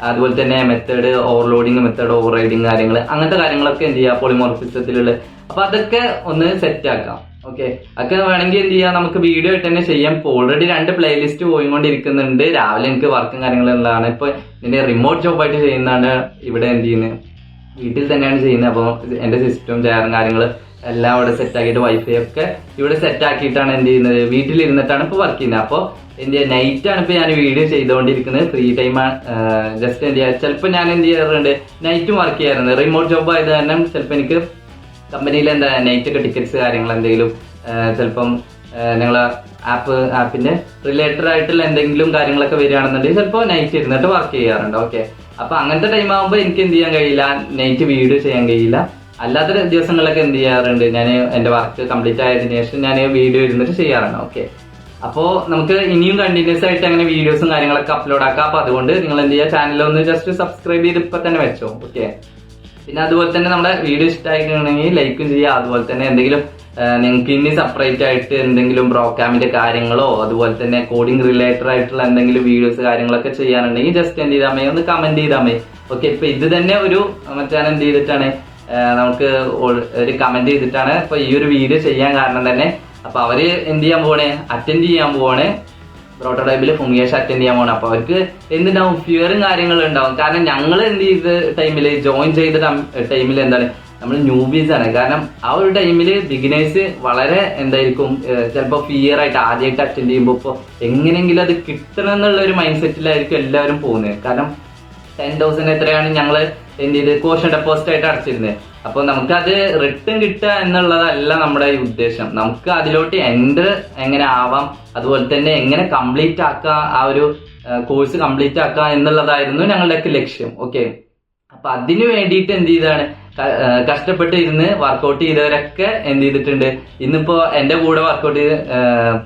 അതുപോലെ തന്നെ method overloading, method over riding കാര്യങ്ങൾ അങ്ങനത്തെ കാര്യങ്ങളൊക്കെ എന്ത് ചെയ്യുക പോളിമോർഫിസത്തിലുള്ള. അപ്പൊ അതൊക്കെ ഒന്ന് സെറ്റ് ആക്കാം. ഓക്കെ, അതൊക്കെ വേണമെങ്കിൽ എന്ത് ചെയ്യാം നമുക്ക് വീഡിയോ ആയിട്ട് തന്നെ ചെയ്യാം. ഇപ്പൊ ഓൾറെഡി 2 പ്ലേലിസ്റ്റ് പോയിക്കൊണ്ടിരിക്കുന്നുണ്ട്. രാവിലെ എനിക്ക് വർക്കും കാര്യങ്ങളുള്ളതാണ്. ഇപ്പൊ ഇതിന്റെ റിമോട്ട് ജോബായിട്ട് ചെയ്യുന്നതാണ്. ഇവിടെ എന്ത് ചെയ്യുന്നത് വീട്ടിൽ തന്നെയാണ് ചെയ്യുന്നത്. അപ്പോൾ എന്റെ സിസ്റ്റം ചെയറും കാര്യങ്ങൾ എല്ലാം ഇവിടെ സെറ്റ് ആക്കിയിട്ട് വൈഫൈ ഒക്കെ ഇവിടെ സെറ്റ് ആക്കിയിട്ടാണ് എന്ത് ചെയ്യുന്നത് വീട്ടിലിരുന്നിട്ടാണ് ഇപ്പൊ വർക്ക് ചെയ്യുന്നത്. അപ്പോൾ എന്ത് ചെയ്യുക നൈറ്റ് ആണ് ഇപ്പൊ ഞാൻ വീഡിയോ ചെയ്തുകൊണ്ടിരിക്കുന്നത്. ഫ്രീ ടൈം ജസ്റ്റ് എന്ത് ചെയ്യുക ചിലപ്പോൾ ഞാൻ എന്ത് ചെയ്യാറുണ്ട് നൈറ്റും വർക്ക് ചെയ്യാറുണ്ട്. റിമോട്ട് ജോബ് ആയത് തന്നെ ചിലപ്പോൾ എനിക്ക് കമ്പനിയിൽ എന്താ നൈറ്റ് ഒക്കെ ടിക്കറ്റ്സ് കാര്യങ്ങൾ എന്തെങ്കിലും ചിലപ്പം ഞങ്ങളെ ആപ്പിന്റെ റിലേറ്റഡ് ആയിട്ടുള്ള എന്തെങ്കിലും കാര്യങ്ങളൊക്കെ വരികയാണെന്നുണ്ടെങ്കിൽ ചിലപ്പോൾ നൈറ്റ് ഇരുന്നിട്ട് വർക്ക് ചെയ്യാറുണ്ട്. ഓക്കെ, അപ്പൊ അങ്ങനത്തെ ടൈം ആകുമ്പോൾ എനിക്ക് എന്ത് ചെയ്യാൻ കഴിയില്ല, നൈറ്റ് വീഡിയോ ചെയ്യാൻ കഴിയില്ല. അല്ലാത്ത ദിവസങ്ങളിലൊക്കെ എന്ത് ചെയ്യാറുണ്ട് ഞാൻ എന്റെ വർക്ക് കംപ്ലീറ്റ് ആയതിനു ശേഷം ഞാൻ വീഡിയോ ഇരുന്നിട്ട് ചെയ്യാറുണ്ട്. ഓക്കെ, അപ്പോ നമുക്ക് ഇനിയും കണ്ടിന്യൂസ് ആയിട്ട് അങ്ങനെ വീഡിയോസും കാര്യങ്ങളൊക്കെ അപ്ലോഡ് ആക്കാം. അപ്പൊ അതുകൊണ്ട് നിങ്ങൾ എന്ത് ചെയ്യുക ചാനലൊന്ന് ജസ്റ്റ് സബ്സ്ക്രൈബ് ചെയ്ത് ഇപ്പൊ തന്നെ വെച്ചോ. ഓക്കെ, പിന്നെ അതുപോലെ തന്നെ നമ്മുടെ വീഡിയോ ഇഷ്ടമായിട്ടുണ്ടെങ്കിൽ ലൈക്കും ചെയ്യുക. അതുപോലെ തന്നെ എന്തെങ്കിലും നിങ്ങൾക്ക് ഇനി സെപ്പറേറ്റ് ആയിട്ട് എന്തെങ്കിലും പ്രോഗ്രാമിന്റെ കാര്യങ്ങളോ അതുപോലെ തന്നെ കോഡിംഗ് റിലേറ്റഡ് ആയിട്ടുള്ള എന്തെങ്കിലും വീഡിയോസ് കാര്യങ്ങളൊക്കെ ചെയ്യാനുണ്ടെങ്കിൽ ജസ്റ്റ് എന്ത് ചെയ്താൽ മതി ഒന്ന് കമന്റ് ചെയ്താൽ മതി. ഓക്കെ, ഇപ്പൊ ഇത് തന്നെ ഒരു മറ്റേ എന്ത് ചെയ്തിട്ടാണ് നമുക്ക് ഒരു കമന്റ് ചെയ്തിട്ടാണ് ഇപ്പൊ ഈ ഒരു വീഡിയോ ചെയ്യാൻ കാരണം തന്നെ. അപ്പൊ അവര് എന്ത് ചെയ്യാൻ പോവാണ് അറ്റൻഡ് ചെയ്യാൻ പോവാണ് പ്രോട്ടോടൈപ്പിൽ ഫുമിഗേഷൻ അറ്റൻഡ് ചെയ്യാൻ പോകണം. അപ്പൊ അവർക്ക് എന്തുണ്ടാവും ഫിയറും കാര്യങ്ങളും ഉണ്ടാവും. കാരണം ഞങ്ങൾ എന്ത് ചെയ്ത ടൈമില് ജോയിൻ ചെയ്ത ടൈമിൽ എന്താണ് നമ്മൾ ന്യൂബീസ് ആണ്. കാരണം ആ ഒരു ടൈമില് ബിഗിനേഴ്സ് വളരെ എന്തായിരിക്കും ചിലപ്പോൾ ഫിയർ ആയിട്ട് ആദ്യമായിട്ട് അറ്റൻഡ് ചെയ്യുമ്പോൾ ഇപ്പോൾ എങ്ങനെയെങ്കിലും അത് കിട്ടണം എന്നുള്ള ഒരു മൈൻഡ് സെറ്റിലായിരിക്കും എല്ലാവരും പോകുന്നത്. കാരണം 10,000 എത്രയാണ് ഞങ്ങൾ എന്ത് ചെയ്ത് കോഷൻ ഡെപ്പോസിറ്റ് ആയിട്ട് അടച്ചിരുന്നത്. അപ്പോൾ നമുക്കത് റിട്ടേൺ കിട്ടുക എന്നുള്ളതല്ല നമ്മുടെ ഈ ഉദ്ദേശം. നമുക്ക് അതിലോട്ട് എൻ്റർ എങ്ങനെ ആവാം, അതുപോലെ തന്നെ എങ്ങനെ കംപ്ലീറ്റ് ആക്കുക, ആ ഒരു കോഴ്സ് കംപ്ലീറ്റ് ആക്കുക എന്നുള്ളതായിരുന്നു ഞങ്ങളുടെയൊക്കെ ലക്ഷ്യം. ഓക്കെ, അപ്പൊ അതിനു വേണ്ടിയിട്ട് എന്ത് ചെയ്താണ് കഷ്ടപ്പെട്ട് ഇരുന്ന് വർക്കൗട്ട് ചെയ്തവരൊക്കെ എന്ത് ചെയ്തിട്ടുണ്ട്, ഇന്നിപ്പോ എന്റെ കൂടെ വർക്കൗട്ട് ചെയ്ത്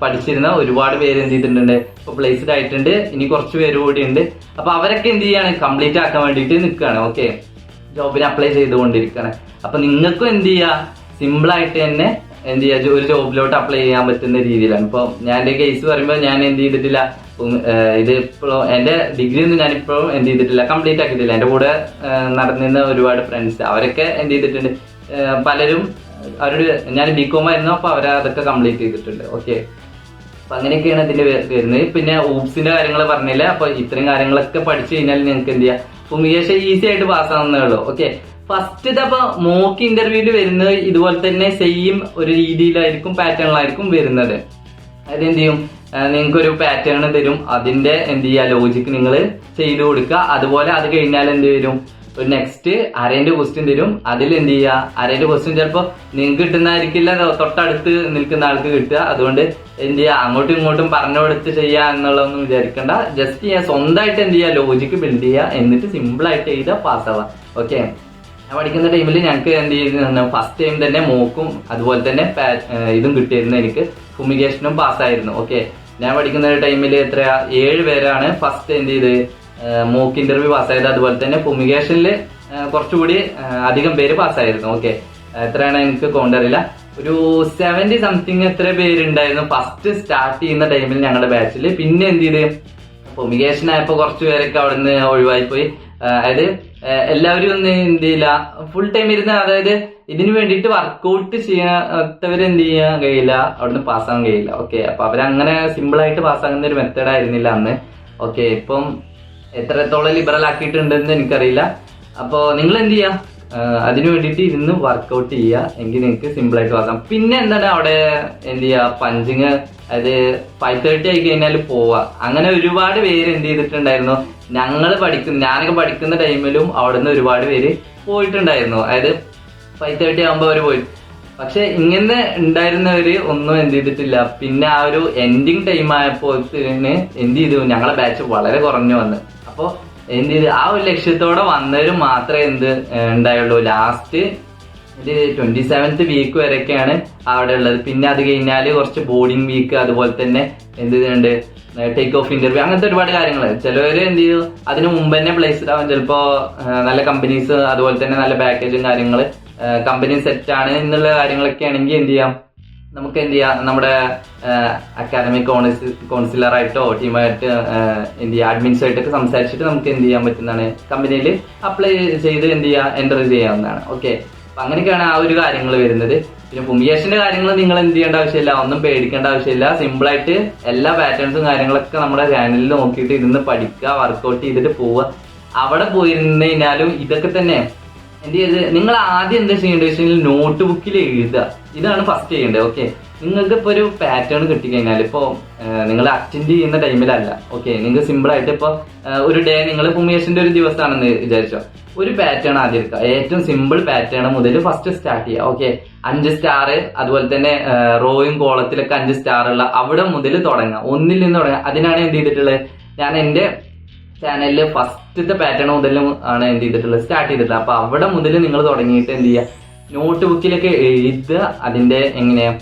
പഠിച്ചിരുന്ന ഒരുപാട് പേര് എന്ത് ചെയ്തിട്ടുണ്ട്, ഇപ്പൊ പ്ലേസ്ഡ് ആയിട്ടുണ്ട്. ഇനി കുറച്ച് പേര് കൂടി ഉണ്ട്. അപ്പൊ അവരൊക്കെ എന്ത് ചെയ്യാണ്, കംപ്ലീറ്റ് ആക്കാൻ വേണ്ടിയിട്ട് നിൽക്കുകയാണ്. ഓക്കെ, ജോബിന് അപ്ലൈ ചെയ്തുകൊണ്ടിരിക്കുകയാണ്. അപ്പൊ നിങ്ങൾക്കും എന്ത് ചെയ്യാ, സിമ്പിൾ ആയിട്ട് തന്നെ എന്ത് ചെയ്യാ, ഒരു ജോബിലോട്ട് അപ്ലൈ ചെയ്യാൻ പറ്റുന്ന രീതിയിലാണ്. ഇപ്പൊ ഞാൻ എന്റെ കേസ് പറയുമ്പോൾ ഞാൻ എന്ത് ചെയ്തിട്ടില്ല, ഇത് ഇപ്പോഴും എന്റെ ഡിഗ്രി ഒന്നും ഞാനിപ്പോഴും എന്ത് ചെയ്തിട്ടില്ല, കംപ്ലീറ്റ് ആക്കിയിട്ടില്ല. എന്റെ കൂടെ നടന്നിരുന്ന ഒരുപാട് ഫ്രണ്ട്സ് അവരൊക്കെ എന്ത് ചെയ്തിട്ടുണ്ട്, പലരും അവരോട് ഞാൻ ബികോം ആയിരുന്നു, അപ്പൊ അവരതൊക്കെ കംപ്ലീറ്റ് ചെയ്തിട്ടുണ്ട്. ഓക്കെ, അപ്പൊ അങ്ങനെയൊക്കെയാണ് ഇതിന്റെ വരുന്നത്. പിന്നെ ഊപ്സിന്റെ കാര്യങ്ങൾ പറഞ്ഞില്ല. അപ്പൊ ഇത്രയും കാര്യങ്ങളൊക്കെ പഠിച്ചു കഴിഞ്ഞാൽ നിങ്ങൾക്ക് എന്ത് ചെയ്യാം, ഫുമിഗേഷൻ ഈസി ആയിട്ട് പാസ്സാവുന്നേ ഉള്ളൂ. ഓക്കെ, ഫസ്റ്റ് അപ്പൊ മോക്ക് ഇന്റർവ്യൂല് വരുന്നത് ഇതുപോലെ തന്നെ സെയിം ഒരു രീതിയിലായിരിക്കും, പാറ്റേണിലായിരിക്കും വരുന്നത്. അതായത് എന്ത് ചെയ്യും, നിങ്ങൾക്കൊരു പാറ്റേൺ തരും, അതിന്റെ എന്ത് ചെയ്യുക, ലോജിക്ക് നിങ്ങൾ ചെയ്തു കൊടുക്കുക. അതുപോലെ അത് കഴിഞ്ഞാൽ എന്ത് വരും, ഒരു നെക്സ്റ്റ് അരേന്റെ ക്വസ്റ്റ്യൻ തരും. അതിൽ എന്ത് ചെയ്യുക, അരേന്റെ ക്വസ്റ്റ്യൻ ചിലപ്പോൾ നിങ്ങൾക്ക് കിട്ടുന്നതായിരിക്കില്ല, തൊട്ടടുത്ത് നിൽക്കുന്ന ആൾക്ക് കിട്ടുക. അതുകൊണ്ട് എന്ത് ചെയ്യുക, അങ്ങോട്ടും ഇങ്ങോട്ടും പറഞ്ഞു കൊടുത്ത് ചെയ്യുക എന്നുള്ളതൊന്നും വിചാരിക്കണ്ട. ജസ്റ്റ് ചെയ്യുക, സ്വന്തമായിട്ട് എന്ത് ചെയ്യുക, ലോജിക്ക് ബിൽഡ് ചെയ്യുക, എന്നിട്ട് സിമ്പിൾ ആയിട്ട് ചെയ്താൽ പാസ്സാവാം. ഓക്കെ, ഞാൻ പഠിക്കുന്ന ടൈമിൽ ഞങ്ങൾക്ക് എന്ത് ചെയ്യുന്നു, ഫസ്റ്റ് ടൈം തന്നെ മോക്കും അതുപോലെ തന്നെ ഇതും കിട്ടിയിരുന്നു. എനിക്ക് ഫുമിഗേഷനും പാസ്സായിരുന്നു. ഓക്കെ, ഞാൻ പഠിക്കുന്ന ടൈമിൽ എത്രയാ, 7 പേരാണ് ഫസ്റ്റ് എന്ത് ചെയ്ത് മോക്ക് ഇന്റർവ്യൂ പാസ്സായത്. അതുപോലെ തന്നെ ഫുമിഗേഷനിൽ കുറച്ചുകൂടി അധികം പേര് പാസ്സായിരുന്നു. ഓക്കെ, എത്രയാണ് എനിക്ക് കൗണ്ട് അറിയില്ല, ഒരു 70 സംതിങ് എത്ര പേരുണ്ടായിരുന്നു ഫസ്റ്റ് സ്റ്റാർട്ട് ചെയ്യുന്ന ടൈമിൽ ഞങ്ങളുടെ ബാച്ചിൽ. പിന്നെ എന്ത് ചെയ്ത്, ഫുമിഗേഷൻ ആയപ്പോ കുറച്ചു പേരൊക്കെ അവിടെ നിന്ന് ഒഴിവായി പോയി. അതായത് എല്ലാവരും ഒന്നും എന്ത് ചെയ്യില്ല, ഫുൾ ടൈം ഇരുന്ന്, അതായത് ഇതിന് വേണ്ടിയിട്ട് വർക്കൗട്ട് ചെയ്യാത്തവര് എന്ത് ചെയ്യാൻ കഴിയില്ല, അവിടുന്ന് പാസ്സാകാൻ കഴിയില്ല. ഓക്കെ, അപ്പൊ അവരങ്ങനെ സിമ്പിൾ ആയിട്ട് പാസ്സാകുന്ന ഒരു മെത്തേഡ് ആയിരുന്നില്ല അന്ന്. ഓക്കെ, ഇപ്പം എത്രത്തോളം ലിബറൽ ആക്കിയിട്ടുണ്ടെന്ന് എനിക്കറിയില്ല. അപ്പൊ നിങ്ങൾ എന്ത് ചെയ്യാ, അതിനു വേണ്ടിയിട്ട് ഇരുന്ന് വർക്കൗട്ട് ചെയ്യുക, എങ്കിൽ നിങ്ങൾക്ക് സിമ്പിൾ ആയിട്ട് പാസ്സാം. പിന്നെ എന്താണ് അവിടെ എന്ത് ചെയ്യുക, പഞ്ചിങ്, അതായത് 5:30 ആയി കഴിഞ്ഞാൽ പോവുക. അങ്ങനെ ഒരുപാട് പേര് എന്ത് ചെയ്തിട്ടുണ്ടായിരുന്നു, ഞാനൊക്കെ പഠിക്കുന്ന ടൈമിലും അവിടെ നിന്ന് ഒരുപാട് പേര് പോയിട്ടുണ്ടായിരുന്നു. അതായത് 5:30 ആകുമ്പോൾ അവർ പോയി. പക്ഷെ ഇങ്ങനെ ഉണ്ടായിരുന്നവര് ഒന്നും എന്ത് ചെയ്തിട്ടില്ല. പിന്നെ ആ ഒരു എൻഡിങ് ടൈം ആയപ്പോഴത്തേന് എന്ത് ചെയ്തു, ഞങ്ങളെ ബാച്ച് വളരെ കുറഞ്ഞു വന്ന്. അപ്പൊ എന്ത് ചെയ്ത്, ആ ഒരു ലക്ഷ്യത്തോടെ വന്നവരും മാത്രമേ എന്ത് ഉണ്ടായുള്ളൂ. ലാസ്റ്റ് ഇത് 27th വീക്ക് വരെയൊക്കെയാണ് അവിടെ ഉള്ളത്. പിന്നെ അത് കഴിഞ്ഞാല് കുറച്ച് ബോർഡിംഗ് വീക്ക്, അതുപോലെ തന്നെ എന്ത് ചെയ്യുന്നുണ്ട്, ടേക്ക് ഓഫ് ഇന്റർവ്യൂ, അങ്ങനത്തെ ഒരുപാട് കാര്യങ്ങൾ. ചിലവര് എന്ത് ചെയ്തു, അതിന് മുമ്പ് തന്നെ പ്ലേസ്ഡ് ആവും. ചിലപ്പോ നല്ല കമ്പനീസ്, അതുപോലെ തന്നെ നല്ല പാക്കേജും കാര്യങ്ങള്, കമ്പനി സെറ്റ് ആണ് എന്നുള്ള കാര്യങ്ങളൊക്കെ ആണെങ്കിൽ എന്ത് ചെയ്യാം, നമുക്ക് എന്ത് ചെയ്യാം, നമ്മുടെ അക്കാദമിക് കൗൺസിലറായിട്ടോ ടീമായിട്ട് എന്ത് ചെയ്യുക, അഡ്മിൻസായിട്ടൊക്കെ സംസാരിച്ചിട്ട് നമുക്ക് എന്ത് ചെയ്യാൻ പറ്റുന്നതാണ്, കമ്പനിയിൽ അപ്ലൈ ചെയ്ത് എന്ത് ചെയ്യുക, എൻ്റർ ചെയ്യാവുന്നതാണ്. ഓക്കെ, അപ്പൊ അങ്ങനെയൊക്കെയാണ് ആ ഒരു കാര്യങ്ങൾ വരുന്നത്. പിന്നെ ഫുമിഗേഷന്റെ കാര്യങ്ങൾ നിങ്ങൾ എന്ത് ചെയ്യേണ്ട ആവശ്യമില്ല, ഒന്നും പേടിക്കേണ്ട ആവശ്യമില്ല. സിമ്പിൾ ആയിട്ട് എല്ലാ പാറ്റേൺസും കാര്യങ്ങളൊക്കെ നമ്മുടെ ചാനലിൽ നോക്കിയിട്ട് ഇരുന്ന് പഠിക്കുക, വർക്കൗട്ട് ചെയ്തിട്ട് പോവുക. അവിടെ പോയിരുന്നു കഴിഞ്ഞാലും ഇതൊക്കെ തന്നെ എന്ത് ചെയ്ത്, നിങ്ങൾ ആദ്യം എന്താ ചെയ്യേണ്ടത് വെച്ചാൽ നോട്ട് ബുക്കിൽ എഴുതുക. ഇതാണ് ഫസ്റ്റ് ചെയ്യേണ്ടത്. ഓക്കെ, നിങ്ങൾക്ക് ഇപ്പൊ ഒരു പാറ്റേൺ കിട്ടിക്കഴിഞ്ഞാൽ, ഇപ്പൊ നിങ്ങൾ അറ്റൻഡ് ചെയ്യുന്ന ടൈമിലല്ല. ഓക്കെ, നിങ്ങൾക്ക് സിമ്പിൾ ആയിട്ട് ഇപ്പൊ ഒരു ഡേ നിങ്ങൾ ഫുമിഗേഷന്റെ ഒരു ദിവസമാണെന്ന് വിചാരിച്ചോ, ഒരു പാറ്റേൺ ആദ്യം എടുക്കുക. ഏറ്റവും സിമ്പിൾ പാറ്റേൺ മുതൽ ഫസ്റ്റ് സ്റ്റാർട്ട് ചെയ്യുക. ഓക്കെ, 5 സ്റ്റാർ, അതുപോലെ തന്നെ റോയും കോളത്തിലൊക്കെ 5 സ്റ്റാർ ഉള്ള അവിടെ മുതൽ തുടങ്ങുക, ഒന്നിൽ നിന്ന് തുടങ്ങുക. അതിനാണ് എന്ത് ചെയ്തിട്ടുള്ളത്, ഞാൻ എന്റെ ചാനലില് ഫസ്റ്റത്തെ പാറ്റേൺ മുതലും ആണ് എന്ത് ചെയ്തിട്ടുള്ളത്, സ്റ്റാർട്ട് ചെയ്തിട്ടുള്ളത്. അപ്പൊ അവിടെ മുതൽ നിങ്ങൾ തുടങ്ങിയിട്ട് എന്ത് ചെയ്യുക, നോട്ട് ബുക്കിലൊക്കെ എഴുതുക. അതിന്റെ എങ്ങനെയാ,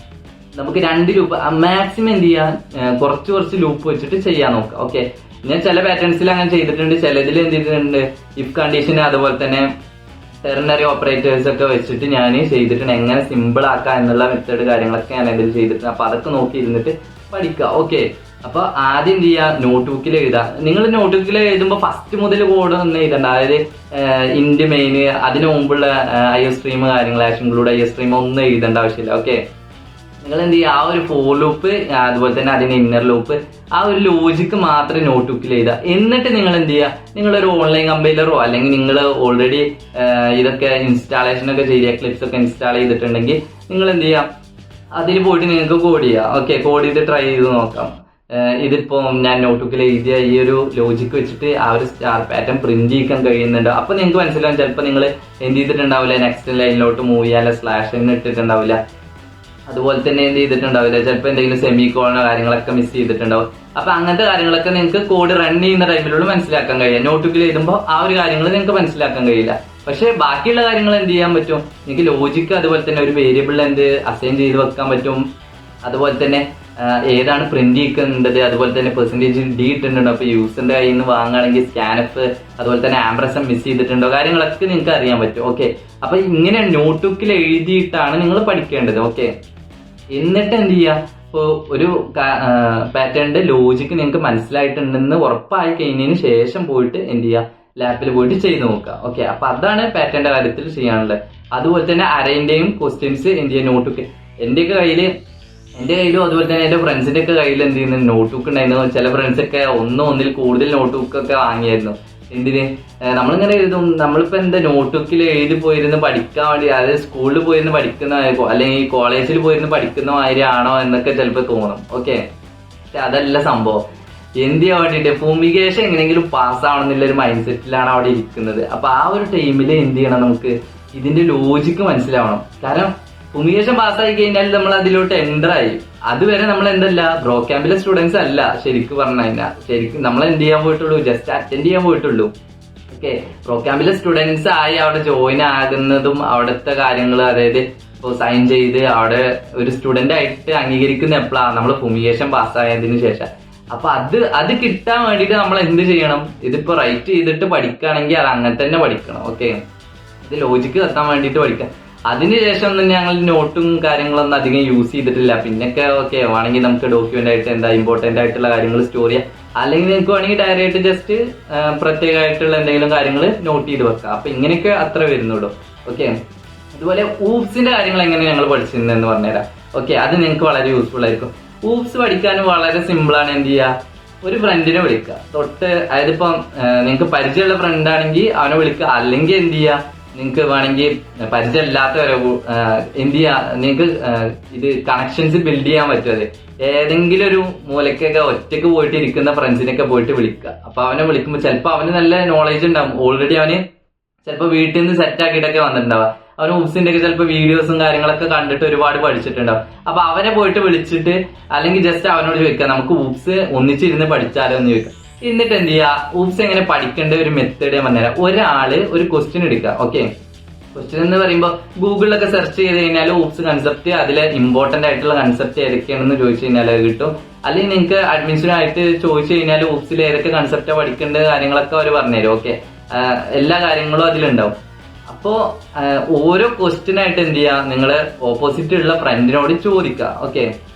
നമുക്ക് 2 ലൂപ്പ് മാക്സിമം എന്ത് ചെയ്യാൻ, കുറച്ച് ലൂപ്പ് വെച്ചിട്ട് ചെയ്യാൻ നോക്കുക. ഓക്കെ, ഞാൻ ചില പാറ്റേൺസിൽ അങ്ങനെ ചെയ്തിട്ടുണ്ട്, ചിലതിൽ എന്ത് ചെയ്തിട്ടുണ്ട്, ഇഫ് കണ്ടീഷൻ, അതുപോലെ തന്നെ ടെർണറി ഓപ്പറേറ്റേഴ്സ് ഒക്കെ വെച്ചിട്ട് ഞാൻ ചെയ്തിട്ടുണ്ട്. എങ്ങനെ സിമ്പിൾ ആക്കാം എന്നുള്ള മെത്തേഡ് കാര്യങ്ങളൊക്കെ ഞാൻ ഇതിൽ ചെയ്തിട്ടുണ്ട്. അപ്പൊ അതൊക്കെ നോക്കി ഇരുന്നിട്ട് പഠിക്കുക. ഓക്കെ, അപ്പൊ ആദ്യം എന്ത് ചെയ്യുക, നോട്ട് ബുക്കിൽ എഴുതുക. നിങ്ങൾ നോട്ട് ബുക്കിൽ എഴുതുമ്പോൾ ഫസ്റ്റ് മുതൽ കോഡ് ഒന്നും എഴുതണ്ട. അതായത് ഇൻഡ് മെയിൻ, അതിന് മുമ്പുള്ള IO സ്ട്രീം കാര്യങ്ങൾ, ആക്ഷൻ ഇൻക്ലൂഡ് IO സ്ട്രീം ഒന്നും എഴുതേണ്ട ആവശ്യമില്ല. ഓക്കെ, നിങ്ങൾ എന്ത് ചെയ്യുക, ആ ഒരു ഫോർ ലൂപ്പ്, അതുപോലെ തന്നെ അതിന് ഇന്നർ ലൂപ്പ്, ആ ഒരു ലോജിക്ക് മാത്രം നോട്ട് ബുക്കിൽ എഴുതുക. എന്നിട്ട് നിങ്ങൾ എന്ത് ചെയ്യുക, നിങ്ങളൊരു ഓൺലൈൻ കമ്പൈലറോ അല്ലെങ്കിൽ നിങ്ങൾ ഓൾറെഡി ഇതൊക്കെ ഇൻസ്റ്റാളേഷൻ ഒക്കെ ചെയ്യുക, ക്ലിപ്സ് ഒക്കെ ഇൻസ്റ്റാൾ ചെയ്തിട്ടുണ്ടെങ്കിൽ നിങ്ങൾ എന്ത് ചെയ്യുക, അതിൽ പോയിട്ട് നിങ്ങൾക്ക് കോഡ് ചെയ്യുക. ഓക്കെ, കോഡ് ചെയ്ത് ട്രൈ ചെയ്ത് നോക്കാം. ഇതിപ്പോ ഞാൻ നോട്ട് ബുക്കിൽ എഴുതിയ ഈ ഒരു ലോജിക്ക് വെച്ചിട്ട് ആ ഒരു സ്റ്റാർ പാറ്റേൺ പ്രിന്റ് ചെയ്യാൻ കഴിയുന്നുണ്ട്. അപ്പൊ നിങ്ങൾക്ക് മനസ്സിലാവും, ചിലപ്പോൾ നിങ്ങൾ എന്ത് ചെയ്തിട്ടുണ്ടാവില്ല, നെക്സ്റ്റ് ലൈനിലോട്ട് മൂവ് ചെയ്യാൻ സ്ലാഷ് ഇട്ടിട്ടുണ്ടാവില്ല. അതുപോലെ തന്നെ എന്ത് ചെയ്തിട്ടുണ്ടാവില്ല, ചിലപ്പോൾ എന്തെങ്കിലും സെമി കോളനോ കാര്യങ്ങളൊക്കെ മിസ് ചെയ്തിട്ടുണ്ടാവും. അപ്പൊ അങ്ങനത്തെ കാര്യങ്ങളൊക്കെ നിങ്ങൾക്ക് കോഡ് റൺ ചെയ്യുന്ന ടൈമിലുള്ള മനസ്സിലാക്കാൻ കഴിയില്ല. നോട്ട്ബുക്കിൽ എഴുതുമ്പോൾ ആ ഒരു കാര്യങ്ങൾ നിങ്ങൾക്ക് മനസ്സിലാക്കാൻ കഴിയില്ല. പക്ഷെ ബാക്കിയുള്ള കാര്യങ്ങൾ എന്ത് ചെയ്യാൻ പറ്റും, നിങ്ങൾക്ക് ലോജിക്ക് അതുപോലെ തന്നെ ഒരു വേരിയബിൾ എന്ത് അസൈൻ ചെയ്ത് വെക്കാൻ പറ്റും. അതുപോലെ തന്നെ ഏതാണ് പ്രിന്റ് ചെയ്യിക്കേണ്ടത്, അതുപോലെ തന്നെ പെർസെന്റേജ് ഡി ഇട്ടിട്ടുണ്ടോ, അപ്പൊ യൂസറിന്റെ കയ്യിൽ നിന്ന് വാങ്ങുകയാണെങ്കിൽ സ്കാനഫ്, അതുപോലെ തന്നെ ആംബ്രസം മിസ് ചെയ്തിട്ടുണ്ടോ, കാര്യങ്ങളൊക്കെ നിങ്ങൾക്ക് അറിയാൻ പറ്റും. ഓക്കെ, അപ്പൊ ഇങ്ങനെ നോട്ട്ബുക്കിൽ എഴുതിയിട്ടാണ് നിങ്ങൾ പഠിക്കേണ്ടത്. ഓക്കെ, എന്നിട്ട് എന്ത് ചെയ്യുക, ഇപ്പോൾ ഒരു പാറ്റേണിന്റെ ലോജിക്ക് നിങ്ങൾക്ക് മനസ്സിലായിട്ടുണ്ടെന്ന് ഉറപ്പായി കഴിഞ്ഞതിന് ശേഷം പോയിട്ട് എന്ത് ചെയ്യുക, ലാപ്പിൽ പോയിട്ട് ചെയ്ത് നോക്കുക. ഓക്കെ, അപ്പൊ അതാണ് പാറ്റേണിന്റെ കാര്യത്തിൽ ചെയ്യാനുള്ളത്. അതുപോലെ തന്നെ അരേന്റെയും ക്വസ്റ്റ്യൻസ് എന്ത് ചെയ്യുക, നോട്ട്ബുക്ക് എൻ്റെ കയ്യിലും അതുപോലെ തന്നെ എന്റെ ഫ്രണ്ട്സിന്റെ ഒക്കെ കയ്യിൽ എന്ത് ചെയ്യുന്നു, നോട്ട്ബുക്ക് ഉണ്ടായിരുന്നു. ചില ഫ്രണ്ട്സ് ഒക്കെ ഒന്നിൽ കൂടുതൽ നോട്ട്ബുക്ക് ഒക്കെ വാങ്ങിയായിരുന്നു. എന്തിന്, നമ്മളിങ്ങനെ എഴുതും. നമ്മളിപ്പോ എന്താ നോട്ട്ബുക്കിൽ എഴുതി പോയിരുന്ന് പഠിക്കാൻ വേണ്ടി, അതായത് സ്കൂളിൽ പോയിരുന്ന് പഠിക്കുന്ന അല്ലെങ്കിൽ കോളേജിൽ പോയിരുന്ന് പഠിക്കുന്ന മാതിരി ആണോ എന്നൊക്കെ ചിലപ്പോൾ തോന്നും. ഓക്കെ, പക്ഷെ അതല്ല സംഭവം. എന്ത് ചെയ്യാൻ വേണ്ടിയിട്ട് ഫുമിഗേഷൻ എങ്ങനെയെങ്കിലും പാസ്സാവണം എന്നുള്ള ഒരു മൈൻഡ് സെറ്റിലാണ് അവിടെ ഇരിക്കുന്നത്. അപ്പൊ ആ ഒരു ടൈമിൽ എന്ത് ചെയ്യണം, നമുക്ക് ഇതിന്റെ ലോജിക്ക് മനസ്സിലാവണം. കാരണം ഫുമിഗേഷൻ പാസ്സായി കഴിഞ്ഞാൽ നമ്മൾ അതിലോട്ട് എൻ്റർ ആയി. അതുവരെ നമ്മൾ എന്തല്ല, ബ്രോ ക്യാമ്പിലെ സ്റ്റുഡൻസ് അല്ല ശരിക്കും പറഞ്ഞു കഴിഞ്ഞാൽ. ശരിക്കും നമ്മൾ എന്ത് ചെയ്യാൻ പോയിട്ടുള്ളൂ, ജസ്റ്റ് അറ്റൻഡ് ചെയ്യാൻ പോയിട്ടുള്ളൂ. ഓക്കെ, ബ്രോ ക്യാമ്പിലെ സ്റ്റുഡൻസ് ആയി അവിടെ ജോയിൻ ആകുന്നതും അവിടുത്തെ കാര്യങ്ങൾ, അതായത് ഇപ്പോൾ സൈൻ ചെയ്ത് അവിടെ ഒരു സ്റ്റുഡന്റ് ആയിട്ട് അംഗീകരിക്കുന്ന എപ്പോഴാണ്, നമ്മൾ ഫുമിഗേഷൻ പാസ്സായതിനു ശേഷം. അപ്പൊ അത് കിട്ടാൻ വേണ്ടിയിട്ട് നമ്മൾ എന്ത് ചെയ്യണം, ഇതിപ്പോ റൈറ്റ് ചെയ്തിട്ട് പഠിക്കുകയാണെങ്കിൽ അത് അങ്ങനെ തന്നെ പഠിക്കണം. ഓക്കെ, ഇത് ലോജിക്ക് എത്താൻ വേണ്ടിയിട്ട് പഠിക്കാം. അതിനുശേഷം ഒന്നും ഞങ്ങൾ നോട്ടും കാര്യങ്ങളൊന്നും അധികം യൂസ് ചെയ്തിട്ടില്ല. പിന്നൊക്കെ ഓക്കെ വേണമെങ്കിൽ നമുക്ക് ഡോക്യുമെന്റ് ആയിട്ട് എന്താ ഇമ്പോർട്ടന്റ് ആയിട്ടുള്ള കാര്യങ്ങൾ സ്റ്റോർ ചെയ്യാം, അല്ലെങ്കിൽ നിങ്ങൾക്ക് വേണമെങ്കിൽ ഡയറി ആയിട്ട് ജസ്റ്റ് പ്രത്യേകമായിട്ടുള്ള എന്തെങ്കിലും കാര്യങ്ങൾ നോട്ട് ചെയ്ത് വെക്കാം. അപ്പൊ ഇങ്ങനെയൊക്കെ അത്ര വരുന്നുള്ളൂ. ഓക്കെ, അതുപോലെ ഊപ്സിന്റെ കാര്യങ്ങൾ എങ്ങനെ ഞങ്ങൾ പഠിച്ചിരുന്നെന്ന് പറഞ്ഞുതരാം. ഓക്കെ, അത് നിങ്ങൾക്ക് വളരെ യൂസ്ഫുൾ ആയിരിക്കും. ഊപ്സ് പഠിക്കാൻ വളരെ സിമ്പിൾ ആണ്. എന്ത് ചെയ്യുക, ഒരു ഫ്രണ്ടിനെ വിളിക്കുക. അതായത് ഇപ്പം നിങ്ങൾക്ക് പരിചയമുള്ള ഫ്രണ്ട് ആണെങ്കിൽ അവനെ വിളിക്കുക. അല്ലെങ്കിൽ എന്ത് ചെയ്യുക, നിങ്ങൾക്ക് വേണമെങ്കിൽ പരിചയമില്ലാത്തവരെ എന്ത് ചെയ്യുക, നിങ്ങൾക്ക് ഇത് കണക്ഷൻസ് ബിൽഡ് ചെയ്യാൻ പറ്റും. ഏതെങ്കിലും ഒരു മൂലക്കൊക്കെ ഒറ്റയ്ക്ക് പോയിട്ട് ഇരിക്കുന്ന ഫ്രണ്ട്സിനൊക്കെ പോയിട്ട് വിളിക്കുക. അപ്പൊ അവനെ വിളിക്കുമ്പോൾ ചിലപ്പോൾ അവന് നല്ല നോളേജ് ഉണ്ടാവും. ഓൾറെഡി അവന് ചിലപ്പോൾ വീട്ടിൽ നിന്ന് സെറ്റ് ആക്കിയിട്ടൊക്കെ വന്നിട്ടുണ്ടാവുക. അവന് ഊപ്സിന്റെ ഒക്കെ ചിലപ്പോൾ വീഡിയോസും കാര്യങ്ങളൊക്കെ കണ്ടിട്ട് ഒരുപാട് പഠിച്ചിട്ടുണ്ടാവും. അപ്പൊ അവനെ പോയിട്ട് വിളിച്ചിട്ട് അല്ലെങ്കിൽ ജസ്റ്റ് അവനോട് ചോദിക്കാം, നമുക്ക് ഊപ്സ് ഒന്നിച്ചിരുന്ന് പഠിച്ചാലോ എന്ന് ചോദിക്കാം. എന്നിട്ട് എന്ത് ചെയ്യുക, ഊപ്സ് എങ്ങനെ പഠിക്കേണ്ട ഒരു മെത്തേഡ് ഞാൻ പറഞ്ഞുതരാം. ഒരാള് ഒരു ക്വസ്റ്റ്യൻ എടുക്കുക. ഓക്കെ, ക്വസ്റ്റ്യൻ എന്ന് പറയുമ്പോൾ ഗൂഗിളിലൊക്കെ സെർച്ച് ചെയ്ത് കഴിഞ്ഞാൽ ഊപ്സ് കൺസെപ്റ്റ്, അതിലെ ഇമ്പോർട്ടന്റ് ആയിട്ടുള്ള കൺസെപ്റ്റ് ഏതൊക്കെയാണെന്ന് ചോദിച്ചു കഴിഞ്ഞാൽ അത് കിട്ടും. അല്ലെങ്കിൽ നിങ്ങൾക്ക് അഡ്മിഷനായിട്ട് ചോദിച്ചു കഴിഞ്ഞാൽ ഊപ്സിൽ ഏതൊക്കെ കൺസെപ്റ്റാണ് പഠിക്കേണ്ട കാര്യങ്ങളൊക്കെ അവർ പറഞ്ഞുതരും. ഓക്കെ, എല്ലാ കാര്യങ്ങളും അതിലുണ്ടാവും. അപ്പോ ഓരോ ക്വസ്റ്റ്യനായിട്ട് എന്ത് ചെയ്യുക, നിങ്ങൾ ഓപ്പോസിറ്റ് ഉള്ള ഫ്രണ്ടിനോട് ചോദിക്കുക. ഓക്കെ,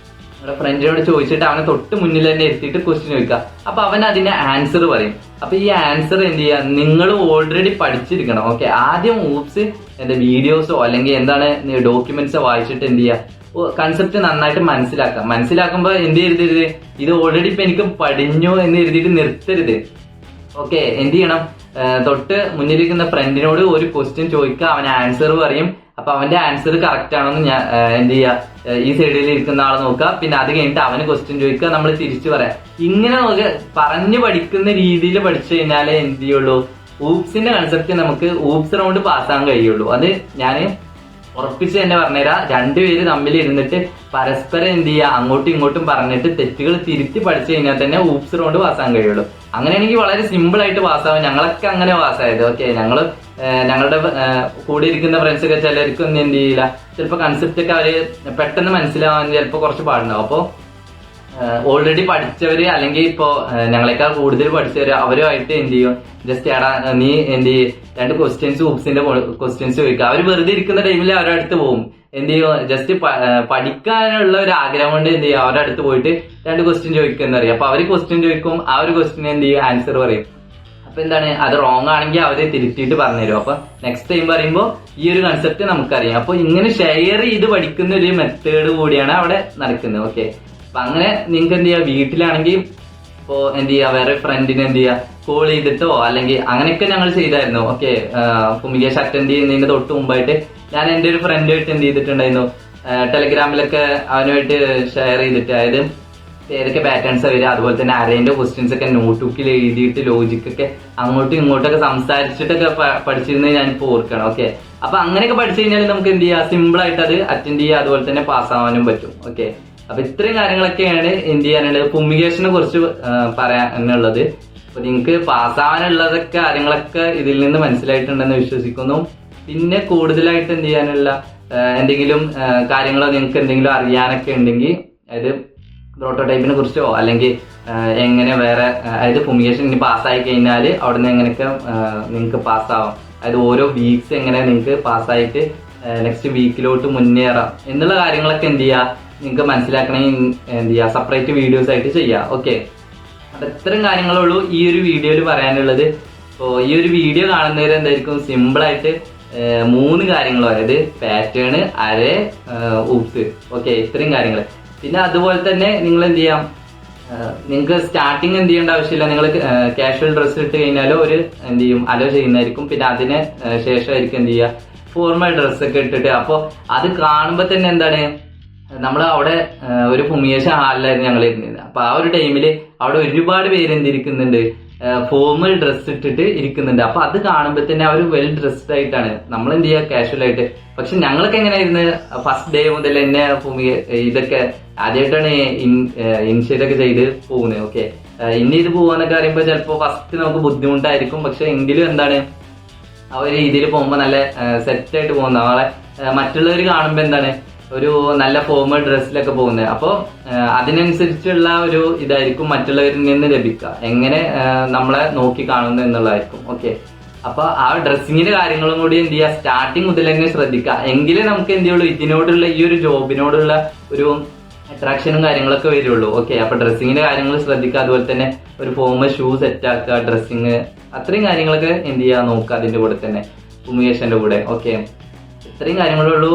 നിങ്ങളുടെ ഫ്രണ്ടിനോട് ചോദിച്ചിട്ട് അവനെ തൊട്ട് മുന്നിൽ തന്നെ എത്തിയിട്ട് ക്വസ്റ്റ്യൻ ചോദിക്കുക. അപ്പൊ അവൻ അതിന്റെ ആൻസർ പറയും. അപ്പൊ ഈ ആൻസർ എന്ത് ചെയ്യുക, നിങ്ങൾ ഓൾറെഡി പഠിച്ചിരിക്കണം. ഓക്കെ, ആദ്യം ഊപ്സ് എന്താ വീഡിയോസോ അല്ലെങ്കിൽ എന്താണ് ഡോക്യുമെന്റ്സോ വായിച്ചിട്ട് എന്ത് ചെയ്യുക, കൺസെപ്റ്റ് നന്നായിട്ട് മനസ്സിലാക്കുമ്പോൾ എന്ത് ചെയ്യരുത്, ഇത് ഓൾറെഡി ഇപ്പൊ എനിക്ക് പഠിഞ്ഞു എന്ന് എഴുതിയിട്ട് നിർത്തരുത്. ഓക്കെ, എന്ത് ചെയ്യണം, തൊട്ട് മുന്നിലിരിക്കുന്ന ഫ്രണ്ടിനോട് ഒരു ക്വസ്റ്റ്യൻ ചോദിക്കുക, അവൻ ആൻസർ പറയും. അപ്പൊ അവന്റെ ആൻസർ കറക്റ്റ് ആണെന്ന് ഞാൻ എന്ത് ചെയ്യുക, ഈ സൈഡിൽ ഇരിക്കുന്ന ആളെ നോക്കുക. പിന്നെ അത് കഴിഞ്ഞിട്ട് അവന് ക്വസ്റ്റ്യൻ ചോദിക്കുക, നമ്മൾ തിരിച്ചു പറയാം. ഇങ്ങനെ പറഞ്ഞു പഠിക്കുന്ന രീതിയിൽ പഠിച്ചു കഴിഞ്ഞാലേ എന്ത് ചെയ്യുള്ളൂ, ഊപ്സിന്റെ കൺസെപ്റ്റ് നമുക്ക് ഊപ്സ് റൗണ്ട് പാസ്സാൻ കഴിയുള്ളൂ. അത് ഞാൻ ഉറപ്പിച്ച് തന്നെ പറഞ്ഞുതരാം. രണ്ടുപേര് തമ്മിൽ ഇരുന്നിട്ട് പരസ്പരം എന്ത് ചെയ്യുക, അങ്ങോട്ടും ഇങ്ങോട്ടും പറഞ്ഞിട്ട് തെറ്റുകൾ തിരുത്തി പഠിച്ചു കഴിഞ്ഞാൽ തന്നെ ഊപ്സ് റൗണ്ട് പാസ്സാൻ കഴിയുള്ളൂ. അങ്ങനെയാണെങ്കിൽ വളരെ സിമ്പിൾ ആയിട്ട് പാസ്സാവും. ഞങ്ങളൊക്കെ അങ്ങനെ പാസ്സായത്. ഓക്കെ, ഞങ്ങളുടെ കൂടെ ഇരിക്കുന്ന ഫ്രണ്ട്സ് ഒക്കെ ചിലർക്കൊന്നും എന്ത് ചെയ്യില്ല, ചിലപ്പോൾ കൺസെപ്റ്റ് ഒക്കെ അവര് പെട്ടെന്ന് മനസ്സിലാവാൻ ചിലപ്പോൾ കുറച്ച് പാടുണ്ടാവും. അപ്പോൾ ഓൾറെഡി പഠിച്ചവര് അല്ലെങ്കിൽ ഇപ്പോ ഞങ്ങളെക്കാൾ കൂടുതൽ പഠിച്ചവര് അവരുമായിട്ട് എന്ത് ചെയ്യും, ജസ്റ്റ് എടാ നീ എന്ത് ചെയ്യും, രണ്ട് ക്വസ്റ്റ്യൻസ് ഊപ്സിന്റെ ക്വസ്റ്റ്യൻസ് ചോദിക്കുക. അവര് വെറുതെ ഇരിക്കുന്ന ടൈമിൽ അവരുടെ അടുത്ത് പോകും. എന്ത് ചെയ്യും, ജസ്റ്റ് പഠിക്കാനുള്ള ഒരു ആഗ്രഹം കൊണ്ട് എന്ത് ചെയ്യും, അവരുടെ അടുത്ത് പോയിട്ട് രണ്ട് ക്വസ്റ്റ്യൻ ചോദിക്കുന്ന അറിയാം. അപ്പൊ അവര് ക്വസ്റ്റ്യൻ ചോദിക്കും, ആ ഒരു ക്വസ്റ്റ്യൻ എന്ത് ചെയ്യും, ആൻസർ പറയും. അപ്പൊ എന്താണ്, അത് റോങ് ആണെങ്കിൽ അവര് തിരുത്തിയിട്ട് പറഞ്ഞുതരും. അപ്പൊ നെക്സ്റ്റ് ടൈം പറയുമ്പോൾ ഈ ഒരു കൺസെപ്റ്റ് നമുക്കറിയാം. അപ്പൊ ഇങ്ങനെ ഷെയർ ചെയ്ത് പഠിക്കുന്ന ഒരു മെത്തേഡ് കൂടിയാണ് അവിടെ നടക്കുന്നത്. ഓക്കെ, അപ്പൊ അങ്ങനെ നിങ്ങൾക്ക് എന്ത് ചെയ്യാം, വീട്ടിലാണെങ്കിൽ ഇപ്പോ എന്ത് ചെയ്യാ, വേറെ ഫ്രണ്ടിന് എന്ത് ചെയ്യാ, കോൾ ചെയ്തിട്ടോ അല്ലെങ്കിൽ അങ്ങനെയൊക്കെ ഞങ്ങൾ ചെയ്തായിരുന്നു. ഓക്കെ, ഫുമിഗേഷൻ അറ്റൻഡ് ചെയ്യുന്നതിന്റെ തൊട്ട് മുമ്പായിട്ട് ഞാൻ എന്റെ ഒരു ഫ്രണ്ടുമായിട്ട് എന്ത് ചെയ്തിട്ടുണ്ടായിരുന്നു, ടെലിഗ്രാമിലൊക്കെ അവനുമായിട്ട് ഷെയർ ചെയ്തിട്ട്, അതായത് ഏതൊക്കെ പാറ്റേൺസ് വരിക, അതുപോലെ തന്നെ അരേന്റെ ക്വസ്റ്റ്യൻസ് ഒക്കെ നോട്ട്ബുക്കിൽ എഴുതിയിട്ട് ലോജിക്കൊക്കെ അങ്ങോട്ടും ഇങ്ങോട്ടൊക്കെ സംസാരിച്ചിട്ടൊക്കെ പഠിച്ചിരുന്നത് ഞാനിപ്പോ ഓർക്കണം. ഓക്കെ, അപ്പൊ അങ്ങനെയൊക്കെ പഠിച്ചു കഴിഞ്ഞാൽ നമുക്ക് എന്ത് ചെയ്യാം, സിമ്പിൾ ആയിട്ട് അത് അറ്റൻഡ് ചെയ്യുക, അതുപോലെ തന്നെ പാസ്സാവാനും പറ്റും. ഓക്കെ, അപ്പൊ ഇത്രയും കാര്യങ്ങളൊക്കെയാണ് എന്ത് ചെയ്യാനുള്ളത്, ഫുമിഗേഷനെ കുറിച്ച് പറയാനുള്ളത്. അപ്പൊ നിങ്ങൾക്ക് പാസ്സാവാനുള്ളതൊക്കെ കാര്യങ്ങളൊക്കെ ഇതിൽ നിന്ന് മനസ്സിലായിട്ടുണ്ടെന്ന് വിശ്വസിക്കുന്നു. പിന്നെ കൂടുതലായിട്ട് എന്ത് ചെയ്യാനുള്ള എന്തെങ്കിലും കാര്യങ്ങളോ നിങ്ങൾക്ക് എന്തെങ്കിലും അറിയാനൊക്കെ ഉണ്ടെങ്കിൽ, അതായത് പ്രോട്ടോടൈപ്പിനെ കുറിച്ചോ അല്ലെങ്കിൽ എങ്ങനെ വേറെ, അതായത് ഫുമിഗേഷൻ ഇനി പാസ്സായി കഴിഞ്ഞാൽ അവിടെ നിന്ന് എങ്ങനെയൊക്കെ നിങ്ങൾക്ക് പാസ്സാവാം, അതായത് ഓരോ വീക്സ് എങ്ങനെ നിങ്ങൾക്ക് പാസ്സായിട്ട് നെക്സ്റ്റ് വീക്കിലോട്ട് മുന്നേറാം എന്നുള്ള കാര്യങ്ങളൊക്കെ എന്ത് ചെയ്യുക, നിങ്ങൾക്ക് മനസ്സിലാക്കണമെങ്കിൽ എന്ത് ചെയ്യുക, സെപ്പറേറ്റ് വീഡിയോസ് ആയിട്ട് ചെയ്യുക. ഓക്കെ, അപ്പൊ ഇത്തരം കാര്യങ്ങളുള്ളൂ ഈ ഒരു വീഡിയോയിൽ പറയാനുള്ളത്. അപ്പോൾ ഈ ഒരു വീഡിയോ കാണുന്നവർ എന്തായിരിക്കും, സിമ്പിളായിട്ട് 3 കാര്യങ്ങളോ, അതായത് പാറ്റേൺ, അര, ഊപ്സ്. ഓക്കെ, ഇത്രയും കാര്യങ്ങൾ. പിന്നെ അതുപോലെ തന്നെ നിങ്ങൾ എന്ത് ചെയ്യാം, നിങ്ങൾക്ക് സ്റ്റാർട്ടിങ് എന്ത് ചെയ്യേണ്ട ആവശ്യമില്ല, നിങ്ങൾ കാഷ്വൽ ഡ്രസ്സ് ഇട്ട് കഴിഞ്ഞാലോ ഒരു എന്ത് ചെയ്യും അലോ ചെയ്യുന്നതായിരിക്കും. പിന്നെ അതിന് ശേഷമായിരിക്കും എന്ത് ചെയ്യുക, ഫോർമൽ ഡ്രസ്സൊക്കെ ഇട്ടിട്ട്. അപ്പോൾ അത് കാണുമ്പോൾ തന്നെ എന്താണ്, നമ്മൾ അവിടെ ഒരു ഫുമിഗേഷൻ ഹാളിലായിരുന്നു ഞങ്ങൾ ഇരുന്നത്. അപ്പൊ ആ ഒരു ടൈമിൽ അവിടെ ഒരുപാട് പേര് എന്തിരിക്കുന്നുണ്ട്, ഫോർമൽ ഡ്രസ്സ് ഇട്ടിട്ട് ഇരിക്കുന്നുണ്ട്. അപ്പൊ അത് കാണുമ്പോൾ തന്നെ അവർ വെൽ ഡ്രസ്ഡ് ആയിട്ടാണ്, നമ്മൾ എന്ത് ചെയ്യുക കാഷ്വൽ ആയിട്ട്. പക്ഷെ ഞങ്ങളൊക്കെ എങ്ങനെയായിരുന്നു, ഫസ്റ്റ് ഡേ മുതൽ തന്നെ ഇതൊക്കെ ആദ്യമായിട്ടാണ് ഇനിഷ്യേറ്റൊക്കെ ചെയ്ത് പോകുന്നത്. ഓക്കെ, ഇനി ഇത് പോവാന്നൊക്കെ പറയുമ്പോൾ ചിലപ്പോൾ ഫസ്റ്റ് നമുക്ക് ബുദ്ധിമുട്ടായിരിക്കും. പക്ഷെ എങ്കിലും എന്താണ്, ആ ഒരു രീതിയിൽ പോകുമ്പോൾ നല്ല സെറ്റായിട്ട് പോകുന്ന നമ്മളെ മറ്റുള്ളവർ കാണുമ്പോൾ എന്താണ് ഒരു നല്ല ഫോർമൽ ഡ്രസ്സിലൊക്കെ പോകുന്നത്. അപ്പോൾ അതിനനുസരിച്ചുള്ള ഒരു ഇതായിരിക്കും മറ്റുള്ളവരിൽ നിന്ന് ലഭിക്കുക, എങ്ങനെ നമ്മളെ നോക്കി കാണുന്നു എന്നുള്ളതായിരിക്കും. ഓക്കെ, അപ്പൊ ആ ഡ്രസ്സിങ്ങിന്റെ കാര്യങ്ങളും കൂടി എന്ത് ചെയ്യുക, സ്റ്റാർട്ടിങ് മുതൽ തന്നെ ശ്രദ്ധിക്കുക. എങ്കിലേ നമുക്ക് എന്ത് ചെയ്യുള്ളൂ, ഇതിനോടുള്ള ഈ ഒരു ജോബിനോടുള്ള ഒരു അട്രാക്ഷനും കാര്യങ്ങളൊക്കെ വരുള്ളൂ. ഓക്കെ, അപ്പൊ ഡ്രസ്സിങ്ങിന്റെ കാര്യങ്ങൾ ശ്രദ്ധിക്കുക, അതുപോലെ തന്നെ ഒരു ഫോർമൽ ഷൂ സെറ്റ് ആക്കുക, ഡ്രസ്സിങ്, അത്രയും കാര്യങ്ങളൊക്കെ എന്ത് ചെയ്യുക നോക്കുക അതിന്റെ കൂടെ തന്നെ, ഫുമിഗേഷന്റെ കൂടെ. ഓക്കെ, ഇത്രയും കാര്യങ്ങളുള്ളൂ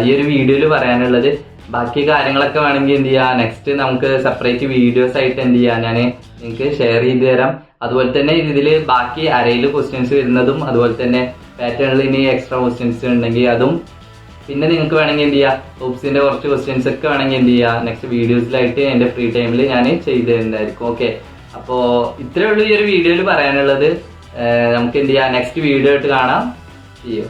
ഈ ഒരു വീഡിയോയിൽ പറയാനുള്ളത്. ബാക്കി കാര്യങ്ങളൊക്കെ വേണമെങ്കിൽ എന്ത് ചെയ്യുക, നെക്സ്റ്റ് നമുക്ക് സെപ്പറേറ്റ് വീഡിയോസ് ആയിട്ട് എന്ത് ചെയ്യുക ഞാൻ നിങ്ങൾക്ക് ഷെയർ ചെയ്ത് തരാം. അതുപോലെ തന്നെ ഇതിൽ ബാക്കി അരയിൽ ക്വസ്റ്റ്യൻസ് വരുന്നതും, അതുപോലെ തന്നെ പാറ്റേണിൽ ഇനി എക്സ്ട്രാ ക്വസ്റ്റ്യൻസ് ഉണ്ടെങ്കിൽ അതും, പിന്നെ നിങ്ങൾക്ക് വേണമെങ്കിൽ എന്ത് ചെയ്യുക ഓപ്സിന്റെ കുറച്ച് ക്വസ്റ്റ്യൻസ് ഒക്കെ വേണമെങ്കിൽ എന്ത് ചെയ്യുക നെക്സ്റ്റ് വീഡിയോസിലായിട്ട് എൻ്റെ ഫ്രീ ടൈമിൽ ഞാൻ ചെയ്തു തരുന്നതായിരിക്കും. ഓക്കെ, അപ്പോൾ ഇത്രയേ ഉള്ളൂ ഈ ഒരു വീഡിയോയിൽ പറയാനുള്ളത്. നമുക്ക് എന്ത് ചെയ്യാം, നെക്സ്റ്റ് വീഡിയോ ആയിട്ട് കാണാം. ചെയ്യും.